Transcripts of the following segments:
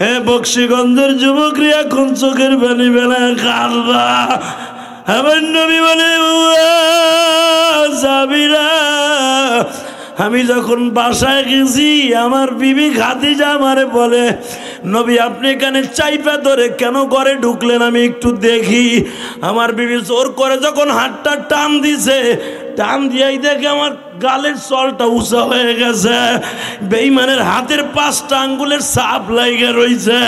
হে বক্সিগঞ্জের যুবকরা এখন চোখের পানি বেলা কাঁদবা। আমার নবী বলে যাবিরা, আমি যখন বাসায় গেছি আমার বিবি খাদিজা আমারে বলে, নবী আপনি এখানে চাইপা ধরে কেন ঘরে ঢুকলেন, আমি একটু দেখি। আমার বিবি জোর করে যখন হাতটা টান দিছে, টান দিয়াই দেখে আমার গালের চলটা উঁচা হয়ে গেছে, বেঈমানের হাতের 5টা আঙ্গুলের ছাপ লাইগা রইছে।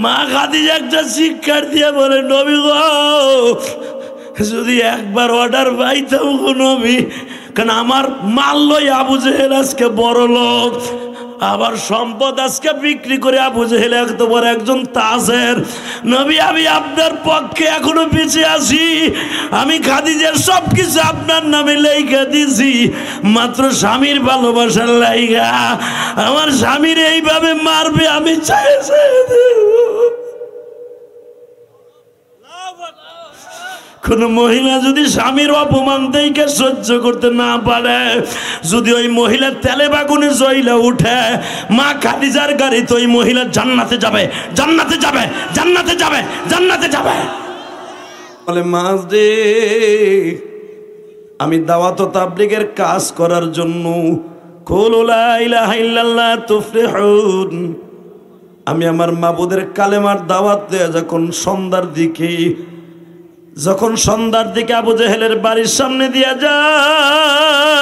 মা খাদিজা একটা চিৎকার দিয়ে বলে, নবী গো, যদি একবার অর্ডার পাইতাম গো নবী, কারণ আমার মাল লই আবু জেহেল আজকে বড় লোক, আবার সম্পদ আজকে বিক্রি করে আবু জেহেল এত বড় একজন তাজের। নবী আমি আপনার পক্ষে এখনো বেঁচে আছি, আমি খাদিজার সবকিছু আপনার নামে লেখা দিছি, মাত্র স্বামীর ভালোবাসার লাইগা। আমার স্বামীর এইভাবে মারবে আমি চাই কোন মহিলা যদি স্বামীর অপমান দেখে সহ্য করতে না পারে, যদি ওই মহিলা তেলে বাগুনে জ্বলা উঠে, মা খাদিজার গাড়ি তো ওই মহিলা জান্নাতে যাবে, জান্নাতে যাবে, জান্নাতে যাবে, জান্নাতে যাবে। বলে মাস দে, আমি দাওয়াত ও তাবলীগের কাজ করার জন্য কুলু লা ইলাহা ইল্লাল্লাহ তুফলিহুন, আমি আমার মাবুদের কালেমার দাওয়াত দেয়া যখন সন্ধ্যার দিকে আবু জেহেলের বাড়ির সামনে দিয়া যায়,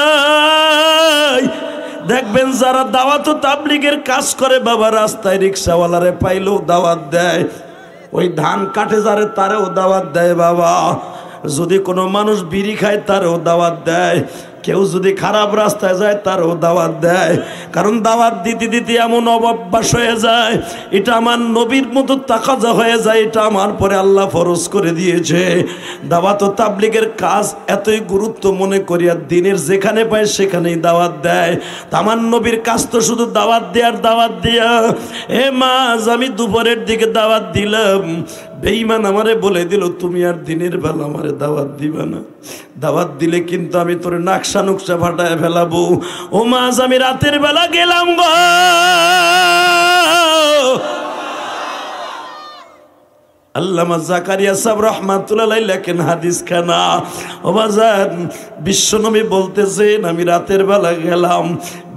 দেখবেন যারা দাওয়াত ও তাবলীগের কাজ করে বাবা, রাস্তায় রিক্সাওয়ালারে পাইলেও দাওয়াত দেয়, ওই ধান কাটে যারে তারেও দাওয়াত দেয় বাবা, যদি কোনো মানুষ বিড়ি খায় তারও দাওয়াত দেয়, কেউ যদি খারাপ রাস্তায় যায় তারও দাওয়াত দেয়। কারণ দাওয়াত দিতে দিতে এমন অভ্যাস হয়ে যায়, এটা আমার নবীর মতো তাকাজা হয়ে যায়, এটা আমার পরে আল্লাহ ফরজ করে দিয়েছে। দাওয়াত ও তাবলীগের কাজ এতই গুরুত্ব মনে করিয়া দিনের যেখানে পায় সেখানেই দাওয়াত দেয়। আমার নবীর কাজ তো শুধু দাওয়াত দেওয়ার দাওয়াত দিয়া। এ মাঝ আমি দুপুরের দিকে দাওয়াত দিলাম, বেঈমান আমারে বলে দিল তুমি আর দিনের বেলা আমারে দাওয়াত দিবা না, দাওয়াত দিলে কিন্তু আমি তোর নাকশা নুকশা ফাটায় ফেলাবো। ও মাঝ আমি রাতের বেলা গেলাম গো, আল্লামা জাকারিয়া সাহেব রাহমাতুল্লাহ আলাইহি লেখেন হাদিস খানা, ও বাজান বিশ্বনবী বলতেছেন আমি রাতের বেলা গেলাম,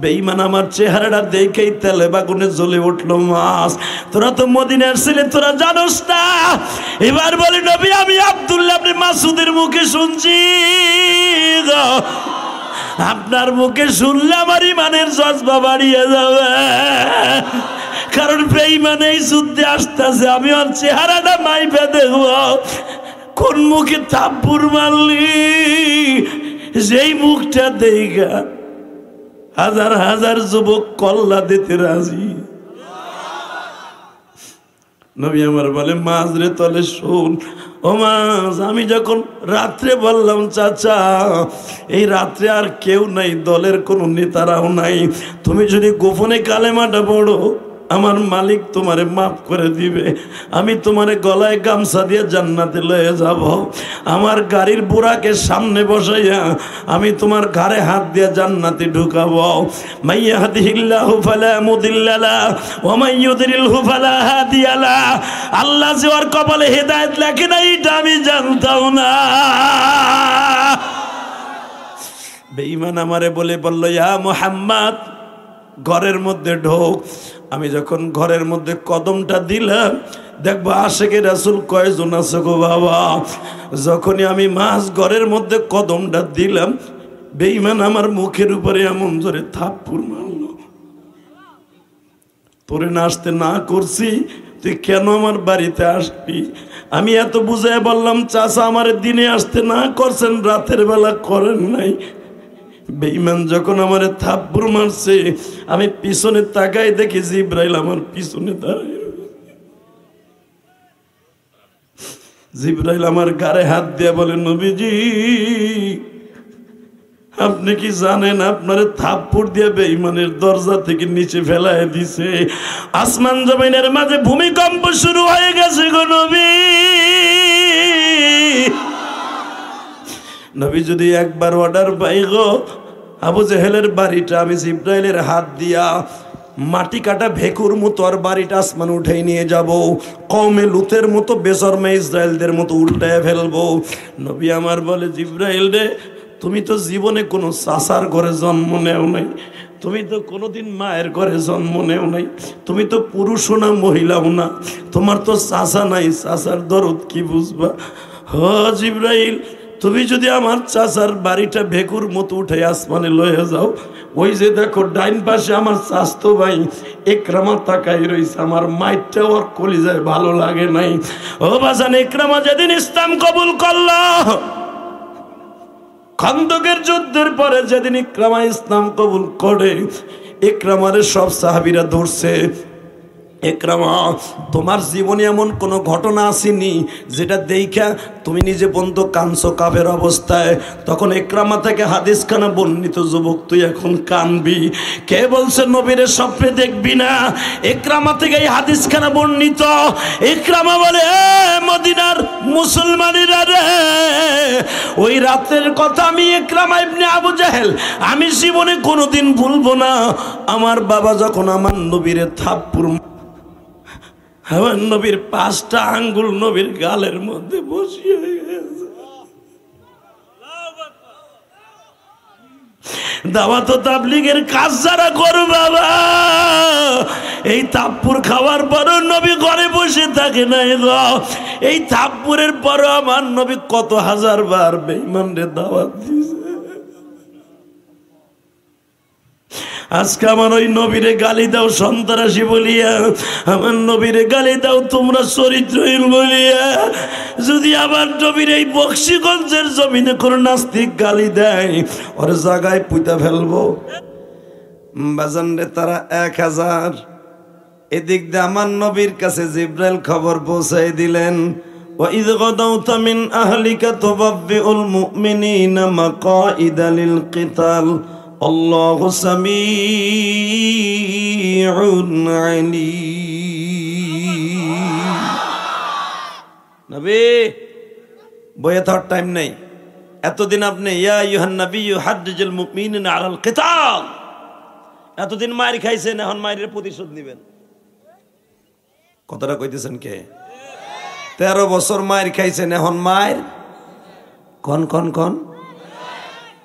বেঈমান আমার চেহারাটা দেখেই তেলে বাগুনে জ্বলে উঠলো। মাস তোরা তো মদিনার ছেলে, তোরা জানোস না। এবার বলি নবী আমি আব্দুল্লাহ ইবনে মাসউদের মুখে শুনছি, আপনার মুখে শুনলে আমার ইমানের জজবা বাড়িয়ে যাবে, কারণ বেঈমান এই যুদ্ধে আসতেছে, আমি ওর চেহারাটা মাইপে দেখব, কোন মুখে থাপ্পড় মারলি, যেই মুখটা দেখা হাজার হাজার যুবক কল্লা দিতে রাজি। নবী আমার বলে মাঝ রে তলে শোন, ও মাঝ আমি যখন রাত্রে বললাম চাচা এই রাত্রে আর কেউ নাই, দলের কোনো নেতারাও নাই, তুমি যদি গোপনে কালেমাটা পড়ো আমার মালিক তোমারে মাফ করে দিবে, আমি তোমারে গলায় গামছা দিয়ে জান্নাতে লয়ে যাব, আমার গাড়ির বুড়াকে সামনে বসাইয়া আমি তোমার ঘাড়ে হাত দিয়ে জান্নাতে ঢুকাবো। মাইয়াহদিহিল্লাহু ফালা মুদিল্লা লাহু ওয়া মান ইউদ্লিলহু ফালা হাদিয়া লাহু। আল্লাহ যে ওর কপালে হেদায়েত লেখে না এটা আমি জানতাম না। বেঈমান আমারে বলল ইয়া মুহাম্মদ ঘরের মধ্যে ঢোক। আমি যখন ঘরের মধ্যে কদমটা দিলাম দেখবো আশেকে রাসূল কয়জন আছে গো বাবা। যখনই আমি মাছ ঘরের মধ্যে কদমটা দিলাম বেঈমান আমার মুখের উপরে এমন জোরে থাপ্পড় মারল, তোরে না আসতে না করছি, তুই কেন আমার বাড়িতে আসবি? আমি এত বুঝায় বললাম চাচা আমার দিনে আসতে না করছেন, রাতের বেলা করেন নাই। বেঈমান যখন আমারে থাপ্পড় মারছে আমি পিছনে তাকাই দেখি জিবরাইল আমার পিছনে দাঁড়ায়। জিবরাইল আমার গায়ে হাত দিয়ে বলে নবীজি আপনি কি জানেন আপনারে থাপ্পড় দিয়ে বেঈমানের দরজা থেকে নিচে ফেলায় দিছে, আসমান জমিনের মাঝে ভূমিকম্প শুরু হয়ে গেছে গো নবী। নবী যদি একবার অর্ডার পাই গো আবু জেহেলের বাড়িটা আমি জিবরাইলের হাত দিয়া মাটি কাটা ভেকুর মতো আর বাড়িটা আসমান উঠে নিয়ে যাব, কওমে লুতের মতো বেশরমে ইসরায়েলদের মতো উল্টায় ফেলবো। নবী আমার বলে, জিবরাইল রে, তুমি তো জীবনে কোনো চাচার ঘরে জন্ম নেও নাই, তুমি তো কোনোদিন মায়ের ঘরে জন্ম নেও নাই, তুমি তো পুরুষও না মহিলাও না, তোমার তো চাচা নাই, চাচার দরদ কি বুঝবা? হ জিবরাইল, তুমি যদি আমার চাচার বাড়িটা ভেকুর মতো উঠে আসমানে লয়ে যাও, ওই যে দেখো ডাইন পাশে আমার চাচতো ভাই ইকরামা তাকাই রইছে, আমার মাইরটা ওর কলিজায় ভালো লাগে নাই। ও বাজান, ইকরামা যেদিন ইসলাম কবুল করলো, খন্দকের যুদ্ধের পরে যেদিন ইকরামা ইসলাম কবুল করে, ইকরামারে সব সাহাবীরা ধরছে, ইকরামা তোমার জীবনে এমন কোনো ঘটনা আসেনি যেটা দেখা তুমি নিজে বন্ধ কানছো কাফের অবস্থায়? তখন ইকরামা থেকে হাদিসখানা বর্ণিত, যুবক তুই এখন কানবি। কে বলছে নবীরে স্বপ্নে দেখবি না? ইকরামা থেকে এই হাদিসখানা বর্ণিত। ইকরামা বলে, মদিনার মুসলমানেরা রে, ওই রাতের কথা আমি ইকরামা ইবনে আবু জাহেল আমি জীবনে কোনোদিন ভুলবো না। আমার বাবা যখন আমার নবীরে থাপ্পড়, আমার নবীর 5টা আঙ্গুল নবীর গালের মধ্যে বসিয়ে গেছে। দাওয়াত ও তাবলীগের কাজ যারা করো বাবা, এই থাপ্পড় খাওয়ার পরও নবী ঘরে বসে থাকে না গো। এই থাপ্পড়ের পরও আমার নবী কত হাজার বার বেঈমানরে দাওয়াত দিয়েছে। আজকে আমার ওই নবীরে গালি দাও সন্ত্রাসী বলিয়া, আমার নবীরে গালি দাও তোমরা চরিত্রহীন বলিয়া। যদি আমার নবীর এই বক্সিগঞ্জের জমিনে কোনো নাস্তিক গালি দেয়, ওর জায়গায় পুঁতা ফেলবো। বাজান রে, তারা 1000। এদিক দিয়ে আমার নবীর কাছে জিবরাইল খবর পৌঁছাই দিলেন, وَإِذْ غَدَوْتَ مِنْ أَهْلِكَ تُبَوِّئُ الْمُؤْمِنِينَ مَقَاعِدَ لِلْقِتَالِ الله سميع عليم। নবী বইয়ে থাকার টাইম নেই, এতদিন আপনি ইয়া আইয়ুহান নাবিয়্যু হাদ্দিজিল মুমিনিনা আলাল কিতাল, এতদিন মার খাইছেন, এখন মায়ের প্রতিশোধ নেবেন। কথাটা কইতেছেন কে? 13 বছর মার খাইছেন, এখন মায়ের কোন কোন কোন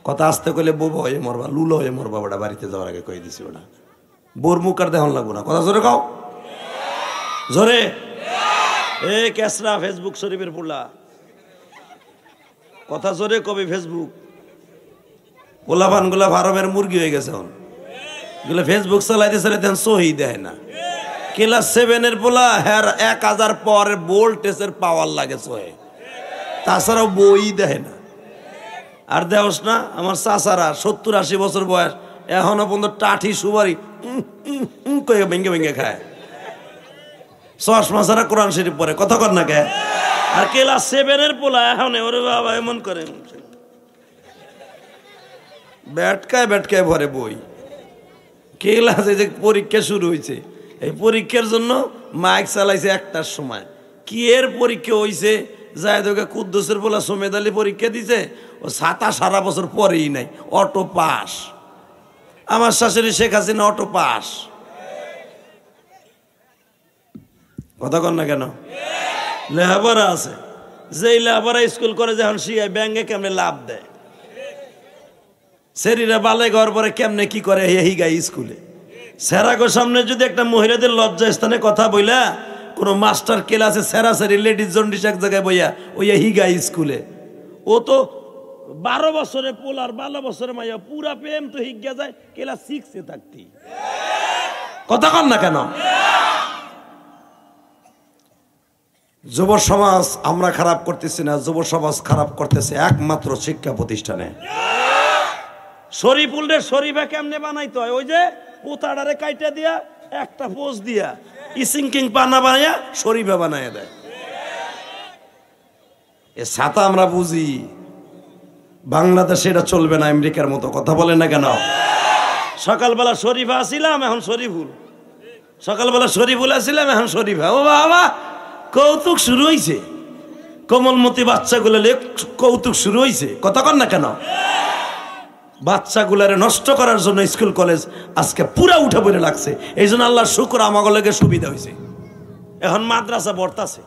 কথা আসতে কইলে বোবা হয়ে মরবা, লুলো হয়ে মরবা। ওটা বাড়িতে যাওয়ার আগে কই দিছি, ওটা বোর মুখ আর দেখন লাগবো না। কথা জোরে কাও, জোরে। এ কেসরা ফেসবুক শরীফের পোলা, কথা জোরে কবি। ফেসবুক পোলাপান গুলা ফার্মের মুরগি হয়ে গেছে, এখন গুলো ফেসবুক চালাইতে চালাইতে সহি দেয় না। ক্লাস 7-এর পোলা, হ্যার 1000 পর ভোল্টেজের পাওয়ার লাগে সহে, তাছাড়াও বই দেয় না। আর দেওস না আমার চাচারা 70-80 বছর বয়স, এখনো পর্যন্ত টাঠি সুবারি ভেঙে ভেঙে খায়, চশমা ছাড়া কোরআন শরীফ পড়ে। কথা কর না কে? আর ক্লাস 7-এর পোলা এখন ওরে বাবা এমন করে ব্যাটকায় ব্যাটকায় ভরে বই। ক্লাসে যে পরীক্ষা শুরু হয়েছে, এই পরীক্ষার জন্য মাইক চালাইছে 1টার সময়। কি এর পরীক্ষা হয়েছে? জায়দকে কুদ্দুসের বলা সোমেদ আলী পরীক্ষা দিছে, ও 27 বছর পরেই নাই, অটো পাস। আমার শাশুড়ি শেখ হাসিনা অটো পাস। কথা কন না কেন? লেহাপড়া আছে, যেই লেহাপড়া স্কুল করে যখন শিখায় ব্যাঙ্গে কেমনে লাভ দেয়, শরীরে বালে ঘর পরে কেমনে কি করে হিগাই স্কুলে। সেরাগোর সামনে যদি একটা মহিলাদের লজ্জা স্থানে কথা বইলা কোনো মাস্টার ক্লাসে সেরাসেরি লেডিস জন্ডিস এক জায়গায় বইয়া ওই হিগাই স্কুলে, ও তো 12 বছরে পোলার 12 বছরে মাইয়া পুরা প্রেম তো হিগা যায় ক্লাস 6-এ থাকতি। কথা কন না কেন? যুব সমাজ আমরা খারাপ করতেছি না, যুব সমাজ খারাপ করতেছে একমাত্র শিক্ষা প্রতিষ্ঠানে। শরীফুলের শরীফা কেমনে বানাইতে হয়? ওই যে পোতাডারে কাইটা দিয়া একটা পোজ দিয়া ইসিংকিং পানা বানাইয়া শরীফা বানাইয়া দেয়। এ ছাতা আমরা বুঝি, বাংলাদেশে এটা চলবে না, আমেরিকার মতো। কথা বলেন না কেন? সকালবেলা শরীফা আসিলাম, এখন শরীফুল। সকালবেলা শরীফুল আসিলাম, এখন শরীফা। ও বাবা, কৌতুক শুরু হয়েছে। কোমলমতি বাচ্চাগুলো কৌতুক শুরু হয়েছে। কথা কন না কেন? বাচ্চাগুলারে নষ্ট করার জন্য স্কুল কলেজ আজকে পুরা উঠে পড়ে লাগছে। এই জন্য আল্লাহর শুকর আমাগুলোকে সুবিধা হয়েছে। এখন মাদ্রাসা বর্তাছে,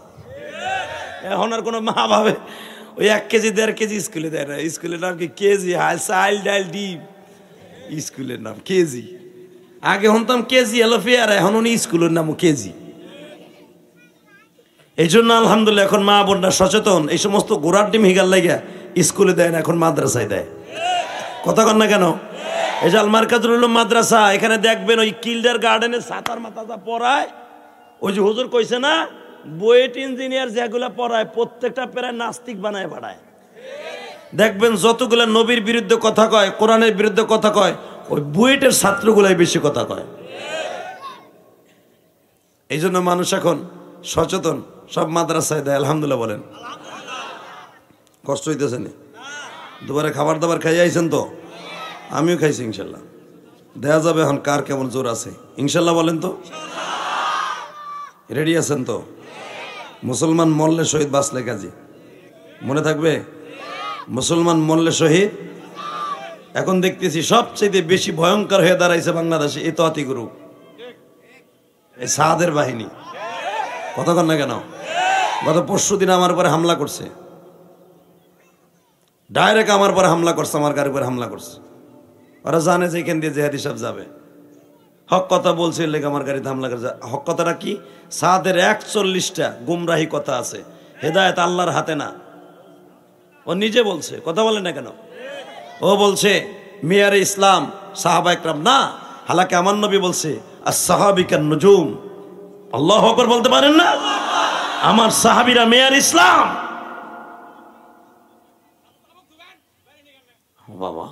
এখন আর কোনো মা ভাবে ওই 1 কেজি 1.5 কেজি স্কুলে দেয় না। স্কুলের নাম কি কেজি, চাইল ডাইল ডিম, স্কুলের নাম কেজি। আগে শুনতাম কেজি এলো ফেয়ার, এখন উনি স্কুলের নামও কেজি। এই জন্য আলহামদুলিল্লাহ এখন মা বোনরা সচেতন। এই সমস্ত গোড়ার ডিম হিগার লাগিয়া স্কুলে দেয় না, এখন মাদ্রাসায় দেয়। কথা কন না কেন? এই যে আল মারকাজুল উলুম মাদ্রাসা, এখানে দেখবেন ওই কিল্ডার গার্ডেনে সাতার মাথা পড়ায়। ওই যে হুজুর কইছে না, বুয়েট ইঞ্জিনিয়ার যেগুলা পড়ায় প্রত্যেকটা প্রায় নাস্তিক বানায় পাঠায়। দেখবেন যতগুলা নবীর বিরুদ্ধে কথা কয়, কোরআনের বিরুদ্ধে কথা কয়, ওই বুয়েটের ছাত্রগুলাই বেশি কথা কয়। এই জন্য মানুষ এখন সচেতন, সব মাদ্রাসায় দেয়। আলহামদুলিল্লাহ বলেন। কষ্ট হইতেছে না? দুবারে খাবার দাবার খাই আইছেন তো? আমিও খাইছি ইনশাল্লাহ। দেয়া যাবে এখন কার কেমন জোর আছে ইনশাল্লাহ বলেন তো। রেডি আছেন তো? মুসলমান মরলে শহীদ বাঁচলে কাজী, মনে থাকবে? মুসলমান মরলে শহীদ। এখন দেখতেছি সবচেয়ে বেশি ভয়ঙ্কর হয়ে দাঁড়াইছে বাংলাদেশে এই তোয়াতি গ্রুপ, এই সাহাদের বাহিনী। কথা কন না কেন? গত পরশু দিন আমার উপরে হামলা করছে, ডাইরেক্ট আমার পরে হামলা করছে, আমার গাড়ির উপরে হামলা করছে। ওরা জানে যে এখান দিয়ে জেহাদি সাহেব যাবে। হক কথা বলছে, লেগে আমার গাড়িতে হামলা করছে। হক কথাটা কি? সাহাদের 41টা গুমরাহি কথা আছে, হেদায়েত আল্লাহর হাতে না। ও নিজে বলছে, কথা বলে না কেন? ও বলছে মেয়ারে ইসলাম সাহাবা একরাম না, হালাকে আমার নবী বলছে as-সাহাবিকান নুজুম। আল্লাহু আকবার বলতে পারেন না? আমার সাহাবীরা মেয়ার ইসলাম। বাবা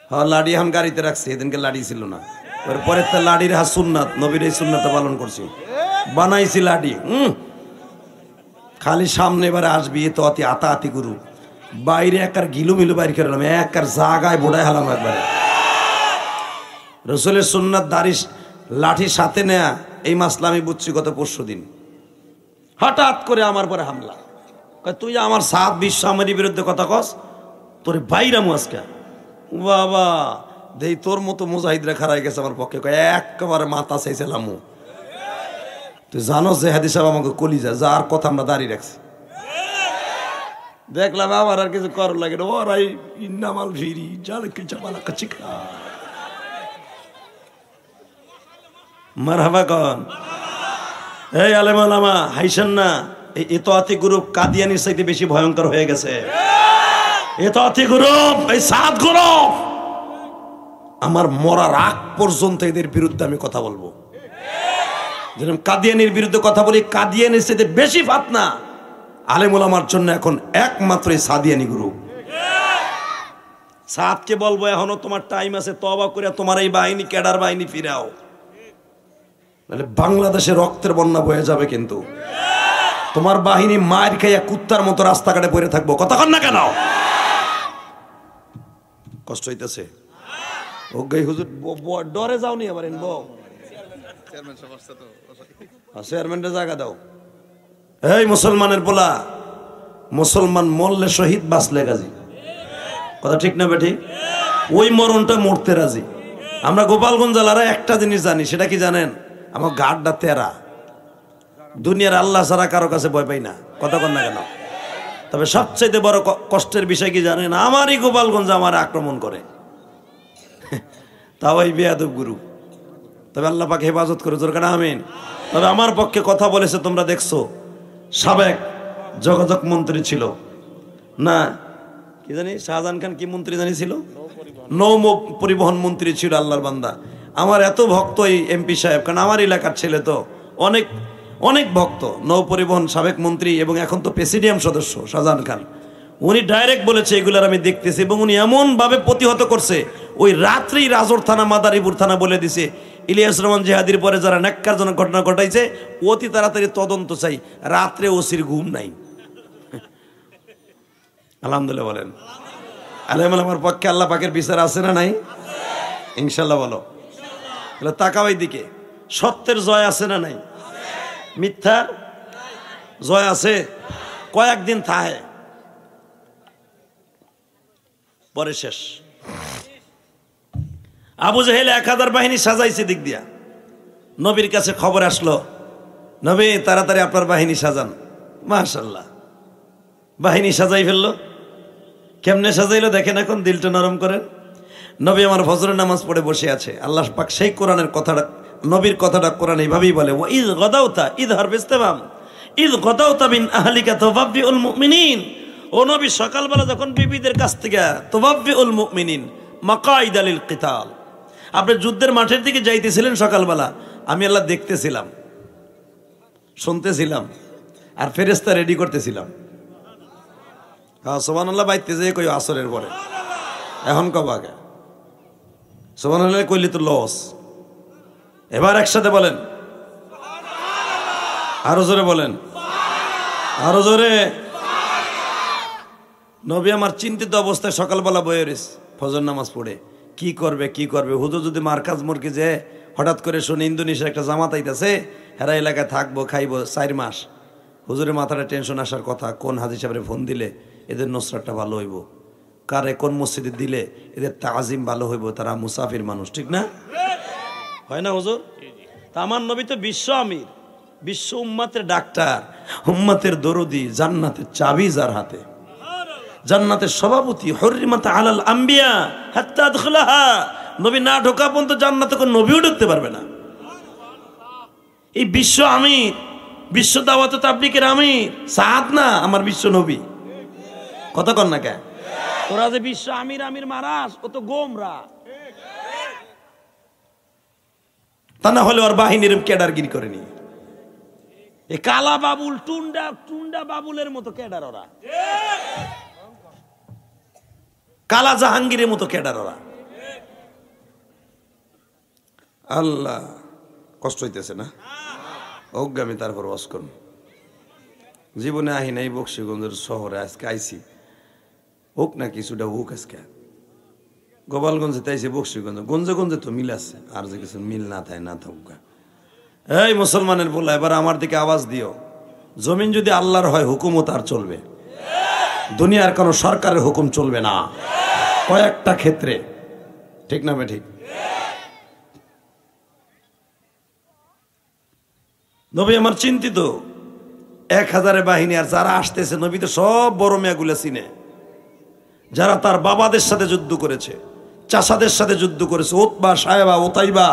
হ্যাঁ, লাড়ি এখন গাড়িতে রাখছি, এদিনকে লাড়ি ছিল না। পরে তো লাড়ির হা সুন্নাত, নবীর এই সুন্নাতটা পালন করছি, বানাইছি লাড়ি। খালি সামনে এবারে আসবি এ তো অতি আতাআতি গুরু, বাইরে একার গিলু মিলু বাইরে খেলাম, একার জাগায় বোড়ায় হালাম একবারে। রসুলের সুন্নাত দাড়ি লাঠি সাথে নেয়া, এই মাসলা আমি বুঝছি গত পরশু দিন। হঠাৎ করে আমার পরে হামলা, তুই আমার 7-20 সামের বিরুদ্ধে কথা কস, তোর বাইরামু আজকে। বাবা দেই তোর মতো মুজাহিদরা খারাই গেছে আমার পক্ষে, একেবারে মাথা চাইছিলামু। তুই জানো যে হাদিস সাহেব আমাকে কলিজা, যার কথা আমরা দাঁড়িয়ে রাখছি। দেখলাম আমার আর কিছু করার লাগে না, ওরাই ইন্নামাল ভিড়ি জাল কিছু পালা কাচিকা মারহাবা কন। এই আলেম ওলামা হাইসান না, এই ইতোয়াতি গ্রুপ কাদিয়ানির চাইতে বেশি ভয়ঙ্কর হয়ে গেছে। ইতোয়াতি গ্রুপ, এই 7 গ্রুপ, আমার মরার আগ পর্যন্ত এদের বিরুদ্ধে আমি কথা বলবো। যেরকম কাদিয়ানির বিরুদ্ধে কথা বলি, কাদিয়ানির চাইতে বেশি ফাতনা আলেম ওলামার জন্য এখন একমাত্র এই সাদিয়ানি গ্রুপ। সাদকে বলবো এখনো তোমার টাইম আছে, তওবা করে তোমার এই বাহিনী ক্যাডার বাহিনী ফিরাও, নাহলে বাংলাদেশে রক্তের বন্যা বয়ে যাবে। কিন্তু তোমার বাহিনী মার খাইয়া কুত্তার মতো রাস্তাঘাটে পড়ে থাকবো। কথা কন না কেন? কষ্ট হইতেছে? ওগাই হুজুর ডরে যাওনি আবার চেয়ারম্যানটা জায়গা দাও। এই মুসলমানের পোলা, মুসলমান মরলে শহীদ বাঁচলে গাজী। কথা ঠিক না বেঠিক? ওই মরণটা মরতে রাজি। আমরা গোপালগঞ্জ জেলারা একটা জিনিস জানি, সেটা কি জানেন? আমার গাড়টা তেরা, দুনিয়ার আল্লাহ ছাড়া কারো কাছে ভয় পাই না। কথা কন না কেন? তবে সবচেয়ে বড় কষ্টের বিষয় কি জানেন? আমারই গোপালগঞ্জ আমার আক্রমণ করে, তাও এই বেয়াদব গুরু। তবে আল্লাহ পাক হেফাজত করে, জোর কাটা আমিন। তবে আমার পক্ষে কথা বলেছে, তোমরা দেখছো, সাবেক যোগাযোগ মন্ত্রী ছিল না, কি জানি শাহজাহান খান কি মন্ত্রী জানি ছিল, নৌ পরিবহন মন্ত্রী ছিল, আল্লাহর বান্দা। আমার এত ভক্ত এই এমপি সাহেব, কারণ আমার এলাকার ছেলে তো, অনেক অনেক ভক্ত। নৌ পরিবহন সাবেক মন্ত্রী এবং এখন তো প্রেসিডিয়াম সদস্য শাহজাহান খান। উনি ডাইরেক্ট বলেছে এগুলার আমি দেখতেছি, এবং উনি এমনভাবে প্রতিহত করছে, ওই রাত্রেই রাজৌর থানা মাদারীপুর থানা বলে দিছে ইলিয়াস রহমান জিহাদির পরে যারা ন্যাক্কারজনক ঘটনা ঘটাইছে অতি তাড়াতাড়ি তদন্ত চাই। রাত্রে ওসির ঘুম নাই। আলহামদুলিল্লাহ বলেন। আলহামদুলিল্লাহ। আমার পক্ষে আল্লাহ পাকের বিচার আছে না নাই? ইনশাল্লাহ বলো। তাকাও এই দিকে, সত্যের জয় আছে না নাই? মিথ্যার জয় আছে। কয়েকদিন থাহে, পরে শেষ। আবু জাহেল 1000 বাহিনী সাজাইছে দিক দিয়া। নবীর কাছে খবর আসলো, নবী তাড়াতাড়ি আপনার বাহিনী সাজান। মাশাআল্লাহ, বাহিনী সাজাই ফেললো। কেমনে সাজাইলো দেখেন, এখন দিলটা নরম করেন। নবী আমার ফজরের নামাজ পড়ে বসে আছে। আল্লাহ পাক সেই কোরআনের কথাটা, নবীর কথাটা কোরআন এইভাবেই বলে, ওয়া ইয গাদাউতা ইযহার বিস্তামাম ইয গাদাউতা মিন আহলিকা তুবাব্বিউল মুমিনিন। ও নবী সকালবেলা যখন বিবিদের কাছ থেকে তুবাব্বিউল মুমিনিন মাকাইদা লিল কিতাল, আপনি যুদ্ধের মাঠের দিকে যাইতেছিলেন সকালবেলা, আমি আল্লাহ দেখতেছিলাম, শুনতেছিলাম, আর ফেরেশতা রেডি করতেছিলাম। সুবহানাল্লাহ বাইতে যে কই আসরের পরে, এখন কব আগে সুবহানাল্লাহ কইলি তো লস। এবার একসাথে বলেন, আরো জোরে বলেন, আরো জোরে। নবী আমার চিন্তিত অবস্থায় সকালবেলা বয়ে রয়েছে ফজর নামাজ পড়ে, কি করবে কি করবে। হুজুর যদি মার্কাজ মুরগি যে হঠাৎ করে শুনে ইন্দোনেশিয়ার একটা জামাত আইতাছে, হেরা এলাকায় থাকবো খাইবো 4 মাস, হুজুরের মাথাটা টেনশন আসার কথা, কোন হাজি সাহেবের ফোন দিলে এদের নুসরাতটা ভালো হইব, কারে কোন মসজিদে দিলে এদের তাজিম ভালো হইব, তারা মুসাফির মানুষ, ঠিক না? হয় না হুজুর? তা আমার নবী তো বিশ্ব আমির, বিশ্ব উম্মাতের ডাক্তার, উম্মাতের দরদি, জান্নাতের চাবি যার হাতে, জান্নাতের সভাপতি। হুররিমাত আলাল আম্বিয়া হাত্তা আদখালাহা, নবী না ঢোকা পর্যন্ত জান্নাতে কোন নবীও ঢুকতে পারবে না। এই বিশ্ব আমির, বিশ্ব দাওয়াত তাবলীগের আমির সাদ না, আমার বিশ্ব নবী। কথা কন না কে? তোরা যে বিশ্ব আমির আমির মারাস, ও তো গোমরা। তা না হলে ওর বাহিনীর ক্যাডারগিরি করেনি। এই কালা বাবুল, টুন্ডা টুন্ডা বাবুলের মতো ক্যাডার ওরা, কালা জাহাঙ্গীরের মতো ক্যাডার ওরা। আল্লাহ, কষ্ট হইতেছে না? অজ্ঞামী তারপর ওয়াজ করুন। জীবনে আহি নাই বক্সিগঞ্জের শহরে, আজকে আইছি, হোক না কিছুটা হোক। আজকে গোপালগঞ্জে তাইছে, বক্সিগঞ্জ, গঞ্জে গঞ্জে তো মিল আছে, আর যে কিছু মিল না থাকে না থাকুক। এই মুসলমানের বলা, এবার আমার দিকে আওয়াজ দিও। জমিন যদি আল্লাহর হয়, হুকুমও তার চলবে, দুনিয়ার কোনো সরকারের হুকুম চলবে না, কয়েকটা ক্ষেত্রে, ঠিক না? ঠিক। নবী আমার চিন্তিত, 1000 বাহিনী, আর যারা আসতেছে নবী তো সব বড় মেয়াগুলা চিনে, যারা তার বাবাদের সাথে যুদ্ধ করেছে, চাচাদের সাথে যুদ্ধ করেছে, উতবা, সায়বা, উতাইবা,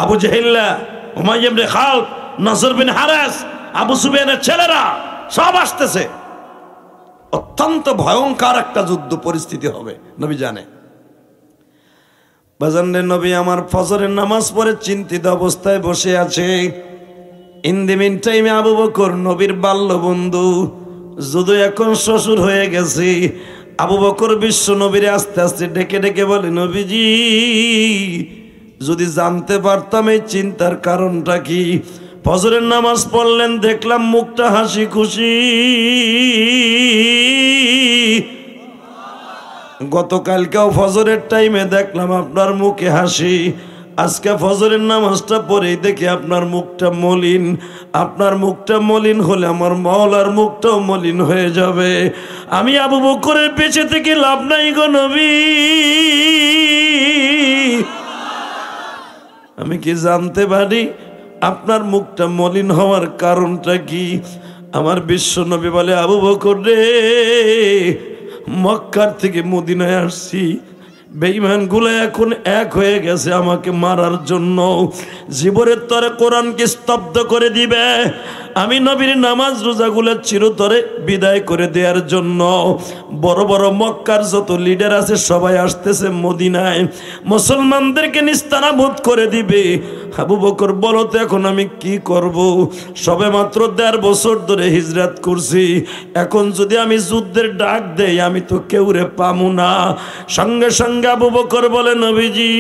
আবু জাহেল্লা, উমাইয়া ইবনে খালদ, নজর বিন হারেস, আবু সুফিয়ানের ছেলেরা সব আসতেছে। অত্যন্ত ভয়ঙ্কর একটা যুদ্ধ পরিস্থিতি হবে, নবী জানে। বাজানের নবী আমার ফজরের নামাজ পড়ে চিন্তিত অবস্থায় বসে আছে। ইন দি মিন টাইমে আবু বকর, নবীর বাল্য বন্ধু, যদিও এখন শ্বশুর হয়ে গেছে, আবু বকর বিশ্ব নবীরে আস্তে আস্তে ডেকে ডেকে বলে, নবীজি যদি জানতে পারতাম এই চিন্তার কারণটা কি। ফজরের নামাজ পড়লেন, দেখলাম মুখটা হাসি খুশি। গতকালকেও ফজরের টাইমে দেখলাম আপনার মুখে হাসি, আজকে ফজরের নামাজটা পড়েই দেখি আপনার মুখটা মলিন। আপনার মুখটা মলিন হলে আমার মাওলার মুখটাও মলিন হয়ে যাবে। আমি আবু বকরের বেঁচে থেকে লাভ নাই গো নবী। আমি কি জানতে পারি আপনার মুখটা মলিন হওয়ার কারণটা কি? আমার বিশ্ব নবী বলে, আবু বকর রে, মক্কার থেকে মদিনায় আসছি, বেঈমানগুলো এখন এক হয়ে গেছে আমাকে মারার জন্য। জীবনের তরে কোরআনকে স্তব্ধ করে দিবে। আমি নবীর নামাজ রোজাগুলো চিরতরে বিদায় করে দেওয়ার জন্য বড় বড় মক্কার যত লিডার আছে সবাই আসতেছে মদিনায়, মুসলমানদেরকে নিস্তানাবুদ করে দিবে। আবু বকর বলো তো এখন আমি কি করব? সবে মাত্র 1.5 বছর ধরে হিজরত করছি, এখন যদি আমি যুদ্ধের ডাক দেই আমি তো কেউরে পামু না। সঙ্গে সঙ্গে আবু বকর বলে, নবীজি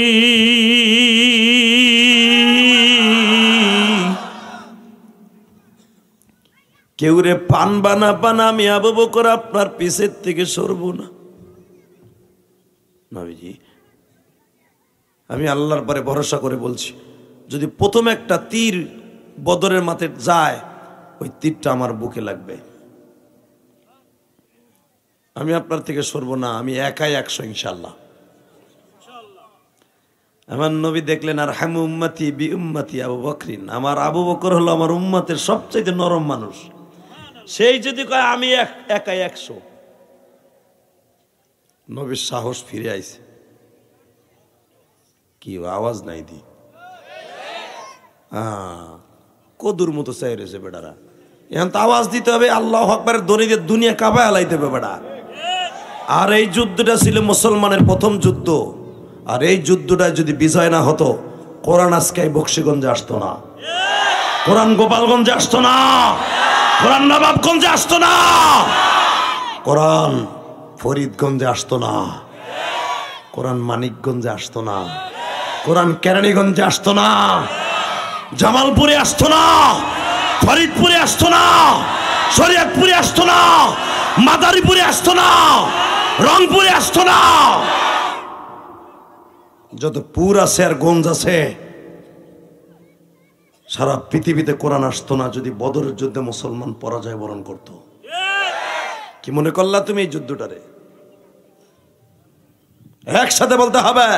কেউরে পান বানা পান, আমি আবু বকর আপনার পিছের থেকে সরব না। নবীজি আমি আল্লাহর পরে ভরসা করে বলছি, যদি প্রথম একটা তীর বদরের মাঠে যায়, ওই তীরটা আমার বুকে লাগবে। আমি আপনার থেকে সরব না, আমি একাই 100 ইনশাআল্লাহ। আমার নবী দেখলেন আর হামু উম্মতি বি উম্মতি আবু বকরিন, আমার আবু বকর হলো আমার উম্মতের সবচেয়ে নরম মানুষ। সেই যদি কয় আমি একাই 100, নবীর সাহস ফিরে আইছে। কি আওয়াজ নাই দি কদুর মতো চাই রয়েছে বেটারা। এখন তো আওয়াজ দিতে হবে আল্লাহু আকবারের দড়িতে দুনিয়া কাঁপায় আলাইতে হবে বেটা। আর এই যুদ্ধটা ছিল মুসলমানের প্রথম যুদ্ধ। আর এই যুদ্ধটা যদি বিজয় না হতো, কোরআন আজকে বক্সিগঞ্জে আসতো না, কোরআন গোপালগঞ্জে আসতো না, কোরআন নবাবগঞ্জে আসতো না, কোরআন ফরিদগঞ্জে আসতো না, কোরআন মানিকগঞ্জে আসতো না, কোরআন কেরানীগঞ্জে আসতো না, জামালপুরে আসতো না, ফরিদপুরে আসতো না, শরীয়তপুরে আসতো না, মাদারীপুরে আসতো না, রংপুরে আসতো না। যত পুর আছে আর গঞ্জ আছে সারা পৃথিবীতে কোরআন আসতো না যদি বদরের যুদ্ধে মুসলমান পরাজয় বরণ করত। কি মনে করলা তুমি এই যুদ্ধটারে? একসাথে বলতে হবে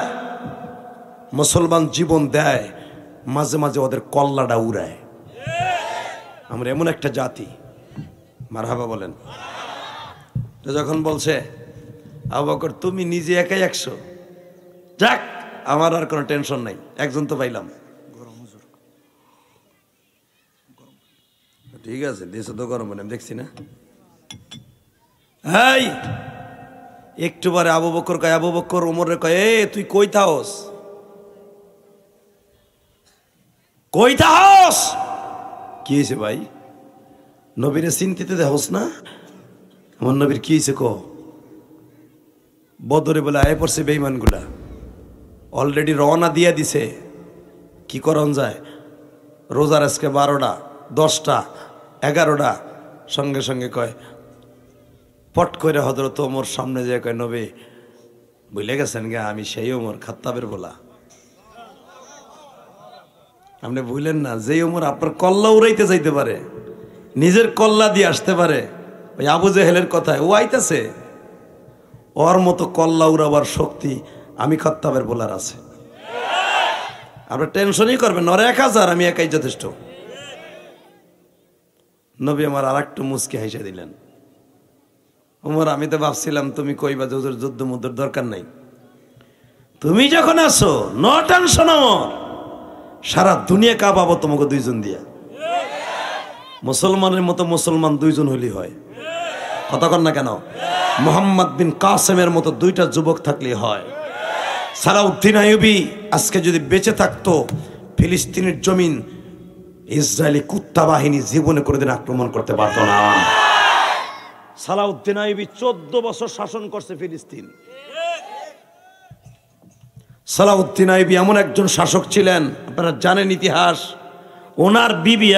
মুসলমান জীবন দেয়, মাঝে মাঝে ওদের কল্লাটা উড়ায়। আমরা এমন একটা জাতি, মারহাবা বলেন। যখন বলছে আবু বকর তুমি নিজে একাই 100, যাক আমার আর কোনো টেনশন নাই, একজন তো পাইলাম। ঠিক আছে, দেশে তো গরম আমি দেখছি না। এই একটু পরে আবু বকর কয়, আবু বকর ওমরে কয়, এ তুই কই থাকস, কই থাকস? কি হয়েছে ভাই? নবীরে চিন্তিত দেখোস না? আমার নবীর কি হয়েছে ক? বদরে বলে আয় পড়ছে বেঈমান গুলা, অলরেডি রওনা দিয়া দিছে। কি করন যায়? রোজার আজকে 12টা 10টা 11টা, সঙ্গে সঙ্গে কয় পট করে হযরত ওমর সামনে যে কয়, নবী ভুলে গেছেন গে আমি সেই ওমর খাত্তাবের বলা। আপনি ভুলেন না, যে ওমর আপনার কল্লা উড়াইতে যাইতে পারে, নিজের কল্লা দিয়ে আসতে পারে। ওই আবু জেহেলের কথায় ও আইতেছে, ওর মতো কল্লা উড়াবার শক্তি আমি খাত্তাবের বলার আছে। আপনি টেনশনই করবেন, ওর 1000, আমি একাই যথেষ্ট। নবী আমার আর একটু মুচকি হাসে দিলেন। ওমর আমি তো ভাবছিলাম তুমি কইবা যে হুজুর যুদ্ধ মুদ্ধের দরকার নাই, তুমি যখন আসো নো টেনশন। আমার সারা দুনিয়া কাঁপাবো তোমাকে দুইজন দিয়া। মুসলমানের মতো মুসলমান দুইজন হলি হয়, কথা কন না কেন? মোহাম্মদ বিন কাসেমের মতো 2টা যুবক থাকলে হয়। সালাউদ্দিন আইয়ুবী আজকে যদি বেঁচে থাকতো, ফিলিস্তিনের জমিন ইসরায়েলি কুত্তা বাহিনী জীবনে কোনোদিন আক্রমণ করতে পারতো না। সালাউদ্দিন আইয়ুবী 14 বছর শাসন করছে ফিলিস্তিন। সালাউদ্দিন আইয়ুবী এমন একজন শাসক ছিলেন, আপনারা জানেন ইতিহাস। ওনার বিবি,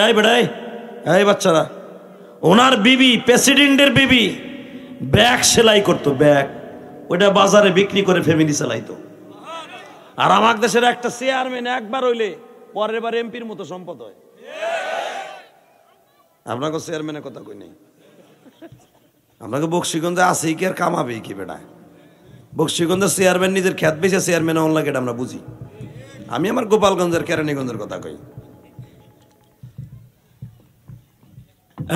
এই বাচ্চারা, ওনার বিবি, প্রেসিডেন্টের বিবি ব্যাগ সেলাই করতো, ব্যাগ, ওইটা বাজারে বিক্রি করে ফ্যামিলি চালাইতো। আর আমার দেশের একটা চেয়ারম্যান একবার হইলে পরের বার এমপির মতো সম্পদ হয়। আপনাকে চেয়ারম্যানের কথা কই নাই, আপনাকে বক্সিগঞ্জে আছে কি আর কামাবে কি বেটা? বক্সিগঞ্জের চেয়ারম্যান নিজের খ্যাত বেঁচে চেয়ারম্যান অন লাগে, এটা আমরা বুঝি। আমি আমার গোপালগঞ্জের কেরানীগঞ্জের কথা কই।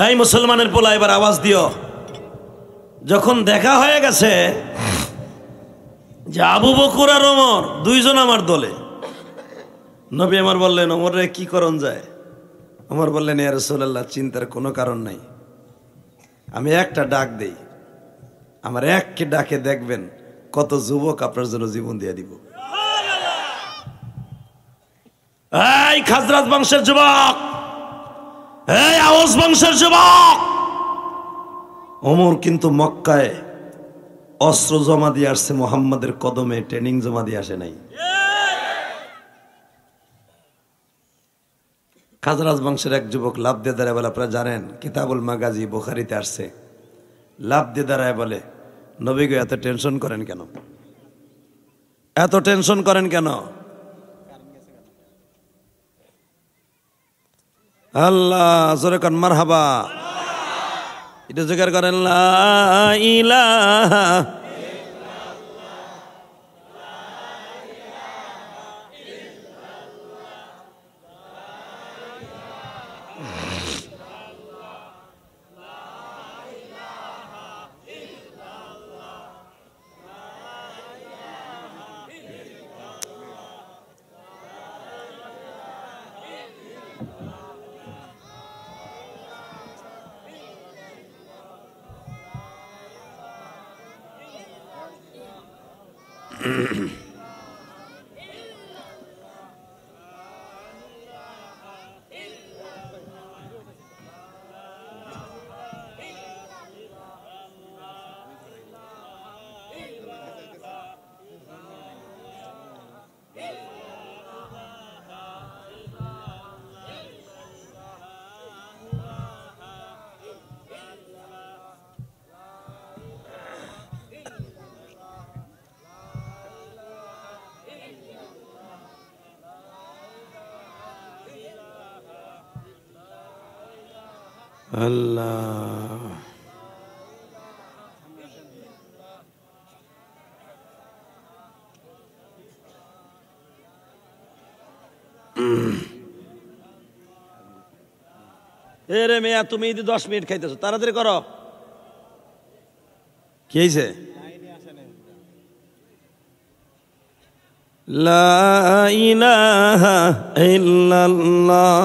এই মুসলমানের পোলা এবার আওয়াজ দিও। যখন দেখা হয়ে গেছে যে আবু বকর আর ওমর দুইজন আমার দলে, নবী আমার বললেন, ওমর রে কি করণ যায়? ওমর বললেন, ইয়া রাসূলুল্লাহ চিন্তার কোনো কারণ নাই, আমি একটা ডাক দেই, আমার এককে ডাকে দেখবেন কত যুবক আপনার জন্য জীবন দিয়ে দিব। এই খাজরাজ বংশের যুবক, এই আওস বংশের যুবক, ওমর কিন্তু মক্কায় অস্ত্র জমা দিয়ে আসছে, মুহাম্মাদের কদমে ট্রেনিং জমা দিয়ে আসে নাই। খাজরাজ বংশের এক যুবক লাভ দিয়ে দাঁড়ায় বলে, আপনারা জানেন কিতাবুল মাগাজি বুখারীতে আসছে, লাভ দিয়ে দাঁড়ায় বলে, নবী গো এত টেনশন করেন কেন? এত টেনশন করেন কেন? আল্লাহ জোরে কান মারহাবা। এটা জিকির করেন লা ইলাহা আল্লাহ। এরে মেয়া তুমি 10 মিনিট খাইতেছো, তাড়াতাড়ি করো। কি হয়েছে? লা ইলাহা ইল্লাল্লাহ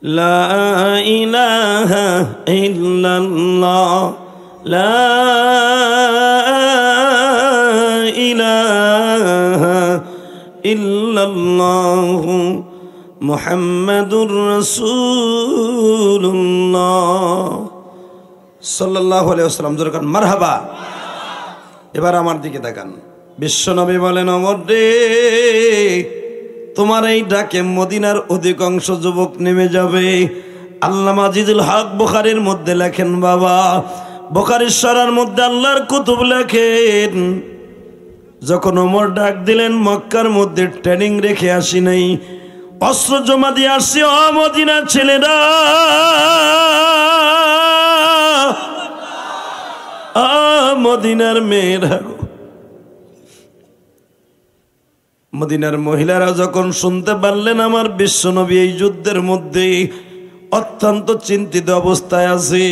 লা ইলাহা ইল্লাল্লাহ লা ইলাহা ইল্লাল্লাহ মুহাম্মাদুর রাসূলুল্লাহ সাল্লাল্লাহু আলাইহি ওয়াসাল্লাম। জোরে কান মারহাবা। এবার আমার দিকে তাকান। বিশ্বনবী বলেন, ওমর রে, তোমার এই ডাকে মদিনার অধিকাংশ যুবক নেমে যাবে। আল্লামা আজিজুল হক বুখারীর মধ্যে লেখেন, বাবা বুখারীর শরার মধ্যে আল্লাহর কুতুব লেখেন, যখন ওমর ডাক দিলেন মক্কার মধ্যে ট্রেনিং রেখে আসি নাই, অস্ত্র জমা দিয়ে আসছি। ও মদিনার ছেলেরা, মদিনার মেয়েরা, মদিনার মহিলারা যখন শুনতে পারলেন আমার বিশ্বনবী এই যুদ্ধের মধ্যে অত্যন্ত চিন্তিত অবস্থায় আছে,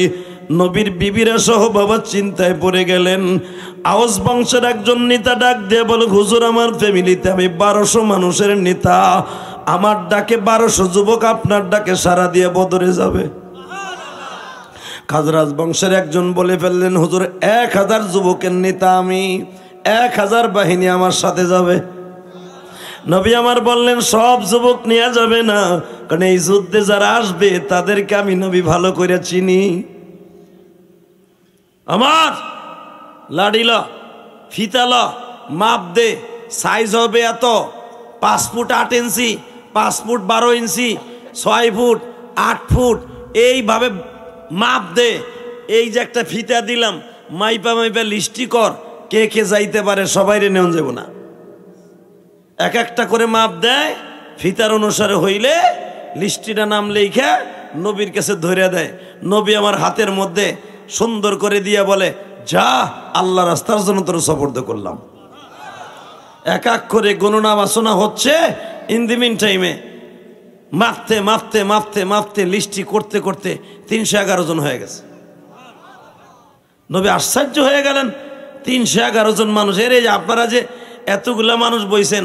নবীর বিবিরা সহ বাবা চিন্তায় পড়ে গেলেন। আওস বংশের একজন নেতা ডাক দিয়ে বলে, হুজুর আমার ফ্যামিলিতে আমি 1200 মানুষের নেতা, আমার ডাকে 1200 যুবক আপনার ডাকে সারা দিয়ে বদরে যাবে। খাজরাজ বংশের একজন বলে ফেললেন, হুজুর 1000 যুবকের নেতা আমি, 1000 বাহিনী আমার সাথে যাবে। নবী আমার বললেন, সব যুবক নিয়ে যাবে না, কারণ এই যুদ্ধে যারা আসবে তাদেরকে আমি নবী ভালো করে চিনি। আমার লাড়িল ফিতাল মাপ দে, সাইজ হবে এত, 5 ফুট 8 ইঞ্চি, 5 ফুট 12 ইঞ্চি, 6 ফুট 8 ফুট, এইভাবে মাপ দে। এই যে একটা ফিতা দিলাম, মাইপা মাইপা লিস্টি কর, কে কে যাইতে পারে, সবাইরে নেওয়া যাব না। এক একটা করে মাপ দেয়, ফিতার অনুসারে হইলে লিস্টিটা নাম লেখা নবীর কাছে ধরে দেয়। নবী আমার হাতের মধ্যে সুন্দর করে দিয়া বলে, যা, আল্লাহ রাস্তার জন্য তোর সফর্দ করলাম। এক এক করে গণনা বাসনা হচ্ছে। ইন দি মিন টাইমে মাপতে মাপতে মাপতে মাপতে লিস্টি করতে করতে 311 জন হয়ে গেছে। নবী আশ্চর্য হয়ে গেলেন, 311 জন মানুষ। এর এই আপনারা যে এতগুলা মানুষ বইছেন,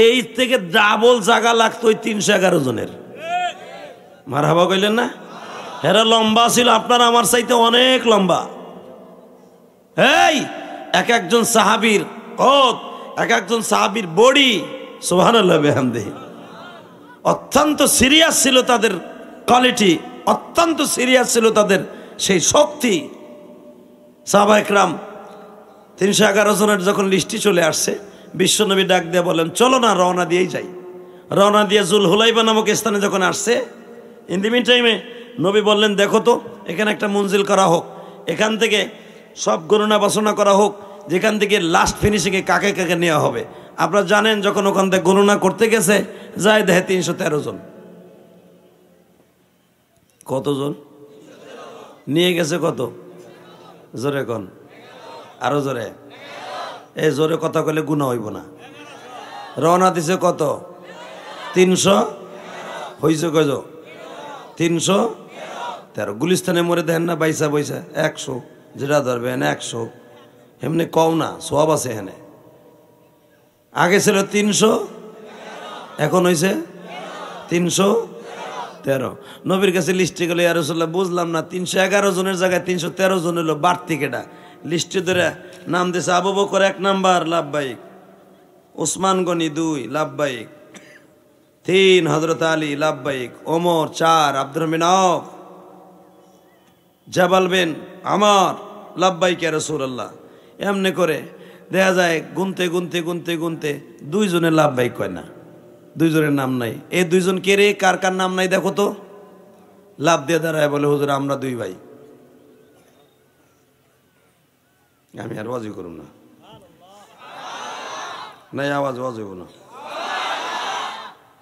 এই থেকে ডাবল জায়গা লাগতো ওই 311 জনের। মারহাবা কইলেন না? এরা লম্বা ছিল, আপনারা আমার চাইতে অনেক লম্বা। এই এক একজন সাহাবীর কত, এক একজন সাহাবীর বডি সুবহানাল্লাহ বিহামদিহি। অত্যন্ত সিরিয়াস ছিল তাদের কোয়ালিটি, অত্যন্ত সিরিয়াস ছিল তাদের সেই শক্তি। সাহাবা একরাম 311 জনের যখন লিস্টি চলে আসছে, বিশ্বনবী ডাক দিয়ে বলেন চলো না রওনা দিয়েই যাই। রওনা দিয়ে জুল হুলাইবা নামক স্থানে যখন আসছে, ইন দি মিন টাইমে নবী বললেন দেখো তো এখানে একটা মঞ্জিল করা হোক, এখান থেকে সব গণনা বাসনা করা হোক, যেখান থেকে লাস্ট ফিনিশিংয়ে কাকে কাকে নেওয়া হবে। আপনারা জানেন যখন ওখান থেকে গণনা করতে গেছে যায় দেখে 313 জন। কতজন নিয়ে গেছে? কত জোরে কোন, আরো জোরে, এই জোরে কথা কইলে গুনাহ হইব না। রওনা দিছে কত? 300 হইছে কয়জ? 313। গুলিস্তানে মরে দেন না বাইসা বইসা 100, যেটা ধরবে এনে 100, এমনি কও না, সব আছে এখানে। আগে ছিল 300, এখন হয়েছে 313। নবীর কাছে লিস্টে গেলে ইয়া রাসূলুল্লাহ বুঝলাম না, 311 জনের জায়গায় 313 জন হলো, বাড়তি কেটা? লিস্টে ধরে নাম দিয়েছে আবু বকর 1 নাম্বার লাভবাহিক, উসমান গনি 2 লাভবাহিক, 3 হযরত আলী লাভবাহিক, ওমর 4 আব্দুর রহমান আওফ, জাবাল বিন আমর লাভবাহিক ইয়া রাসূলুল্লাহ। এমনি করে দেখা যায় গুনতে গুনতে গুনতে গুনতে 2 জনের লাভবাহিক কয় না, 2 জনের নাম নাই। এই 2 জন কে রে? কার কার নাম নাই দেখো তো। লাভ দিয়ে দাঁড়ায় বলে হুজুর আমরা 2 ভাই। আমি আর ওয়াজি করুম না, নাই আওয়াজ ওয়াজ হইব না,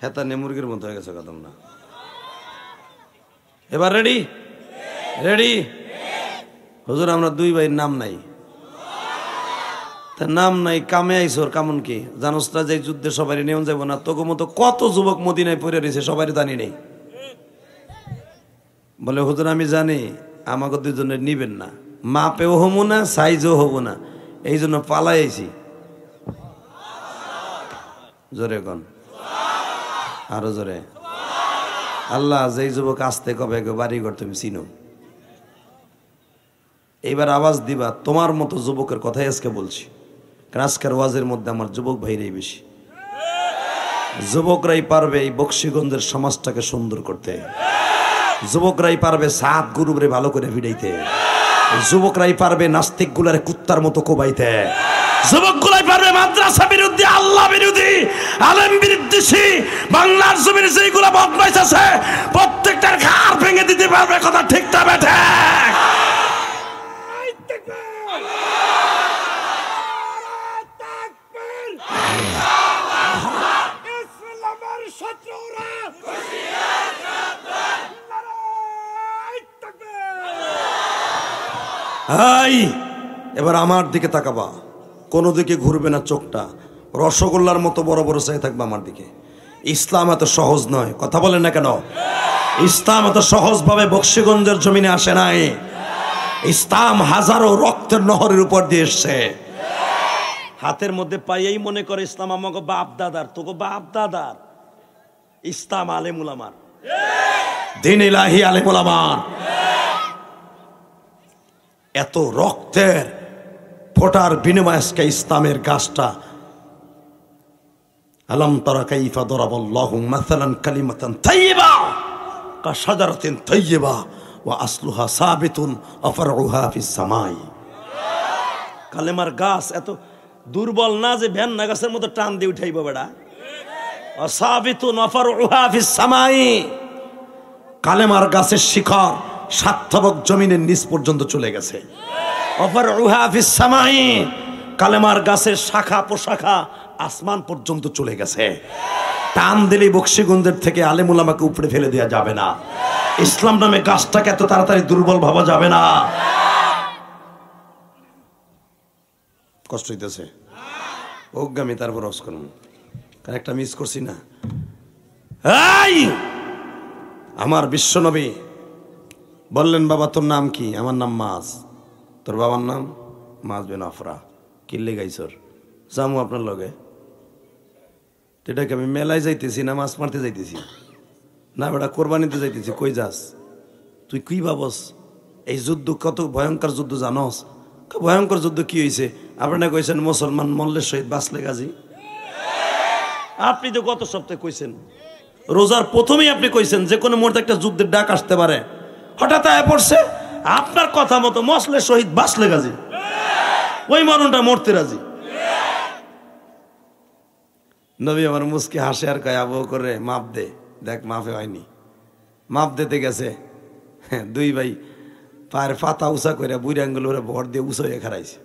হেতা নে মুরগির মতো হয়ে গেছে কদম না। এবার রেডি রেডি? হুজুর আমরা 2 ভাইয়ের নাম নাই। তা নাম নাই, কামে আইসোর কামন কি জানোস না যে যুদ্ধে সবাই নেওয়া যাব না? তোকে মতো কত যুবক মদিনায় পড়ে রয়েছে, সবাই জানি নেই। বলে হুজুর আমি জানি আমাকে 2 জনের নিবেন না, মাপেও হবো না সাইজও হবো না, এই জন্য পালাই আইছি। জোরে কন, আরো জোরে। আল্লাহ যেই যুবক আসতে কবে বাড়ি ঘর তুমি চিনো, এইবার আওয়াজ দিবা তোমার মতো যুবকের কথাই আজকে বলছি, কারণ আজকের ওয়াজের মধ্যে আমার যুবক ভাইরাই বেশি। যুবকরাই পারবে এই বক্সিগঞ্জের সমাজটাকে সুন্দর করতে, যুবকরাই পারবে সাত গুরুবরে ভালো করে ভিড়াইতে, যুবকরাই পারবে নাস্তিক গুলারে কুত্তার মতো কোবাইতে, যুবকগুলাই পারবে মাদ্রাসা বিরোধী, আল্লাহ বিরোধী, আলেম বিরোধী বাংলার জমিনে যেগুলা বদমাইশ আছে প্রত্যেকটার ঘাড় ভেঙে দিতে পারবে। কথা ঠিক না বেঠে? এবার আমার দিকে তাকাবা, কোনো দিকে ঘুরবে না চোখটা, রসগোল্লার মতো বড় বড় চাই থাকবে আমার দিকে। ইসলাম এত সহজ নয়, কথা বলেন না কেন? ইসলাম এত সহজভাবে বক্সিগঞ্জের জমিনে আসে নাই। ইসলাম হাজারো রক্তের নহরের উপর দিয়ে এসছে। হাতের মধ্যে পাইয়াই মনে করে ইসলাম আমাকে বাপ দাদার, তোকে বাপ দাদার। ইসলাম আলেমুল আমার, দ্বীন ইলাহি আলেমুল আমার। এত রক্তের ফোটার বিনিময়ে আজকে ইসলামের গাছটা। আলাম তারা কাইফা দরাবাল্লাহু মাসালান কালিমাতান তাইয়্যিবা কাশাজারাতিন তাইয়্যিবা ওয়া আসলুহা সাবিতুন ওয়া ফারউহা ফিস সামাই। কালেমার গাছ এত দুর্বল না যে ভেন্না গাছের মতো টান দিয়ে উঠাইব বেড়া। ওয়া সাবিতুন ওয়া ফারউহা ফিস সামাই। কালেমার গাছের শিখর সার্থবক জমিনের নিচ পর্যন্ত চলে গেছে। কালেমার গাছের শাখা পোশাখা আসমান পর্যন্ত চলে গেছে। টান দিলে বক্সিগঞ্জের থেকে আলেমুল আমাকে উপরে ফেলে দেওয়া যাবে না। ইসলাম নামে গাছটাকে এত তাড়াতাড়ি দুর্বল ভাবা যাবে না। কষ্ট হইতেছে অজ্ঞামী, তারপর রস করুন, কারণ একটা মিস করছি না। আমার বিশ্বনবী বললেন বাবা তোর নাম কি? আমার নাম মাছ। তোর বাবার নাম? মাছ বিন আফরা। কিল্লে গাইছর যামু আপনার লগে? এটাকে আমি মেলায় যাইতেছি না মাছ মারতে যাইতেছি না বেটা কোরবানিতে যাইতেছি। কই যাস তুই? কি ভাবস এই যুদ্ধ কত ভয়ঙ্কর যুদ্ধ জানস? ভয়ঙ্কর যুদ্ধ কি হয়েছে? আপনারা কইছেন মুসলমান মল্লের শহীদ বাঁচলে গাজী। আপনি তো গত সপ্তাহে কইছেন, রোজার প্রথমেই আপনি কইছেন যে কোনো মুহূর্তে একটা যুদ্ধের ডাক আসতে পারে, হঠাৎ আয়া পড়ছে। আপনার কথা মতো মসলে শহীদ বাসলে গাজী, ওই মরণটা মরতে রাজি। নবী আমার মুসকে হাসে আর কয়, আবু করে মাপ দে। দেখ মাফে হয়নি, মাপ দিতে গেছে, দুই ভাই পায়ের পাতা উঁচা করে বুড়ি আঙ্গুল ওরা ভর দিয়ে উঁচু হয়ে খারাইছে,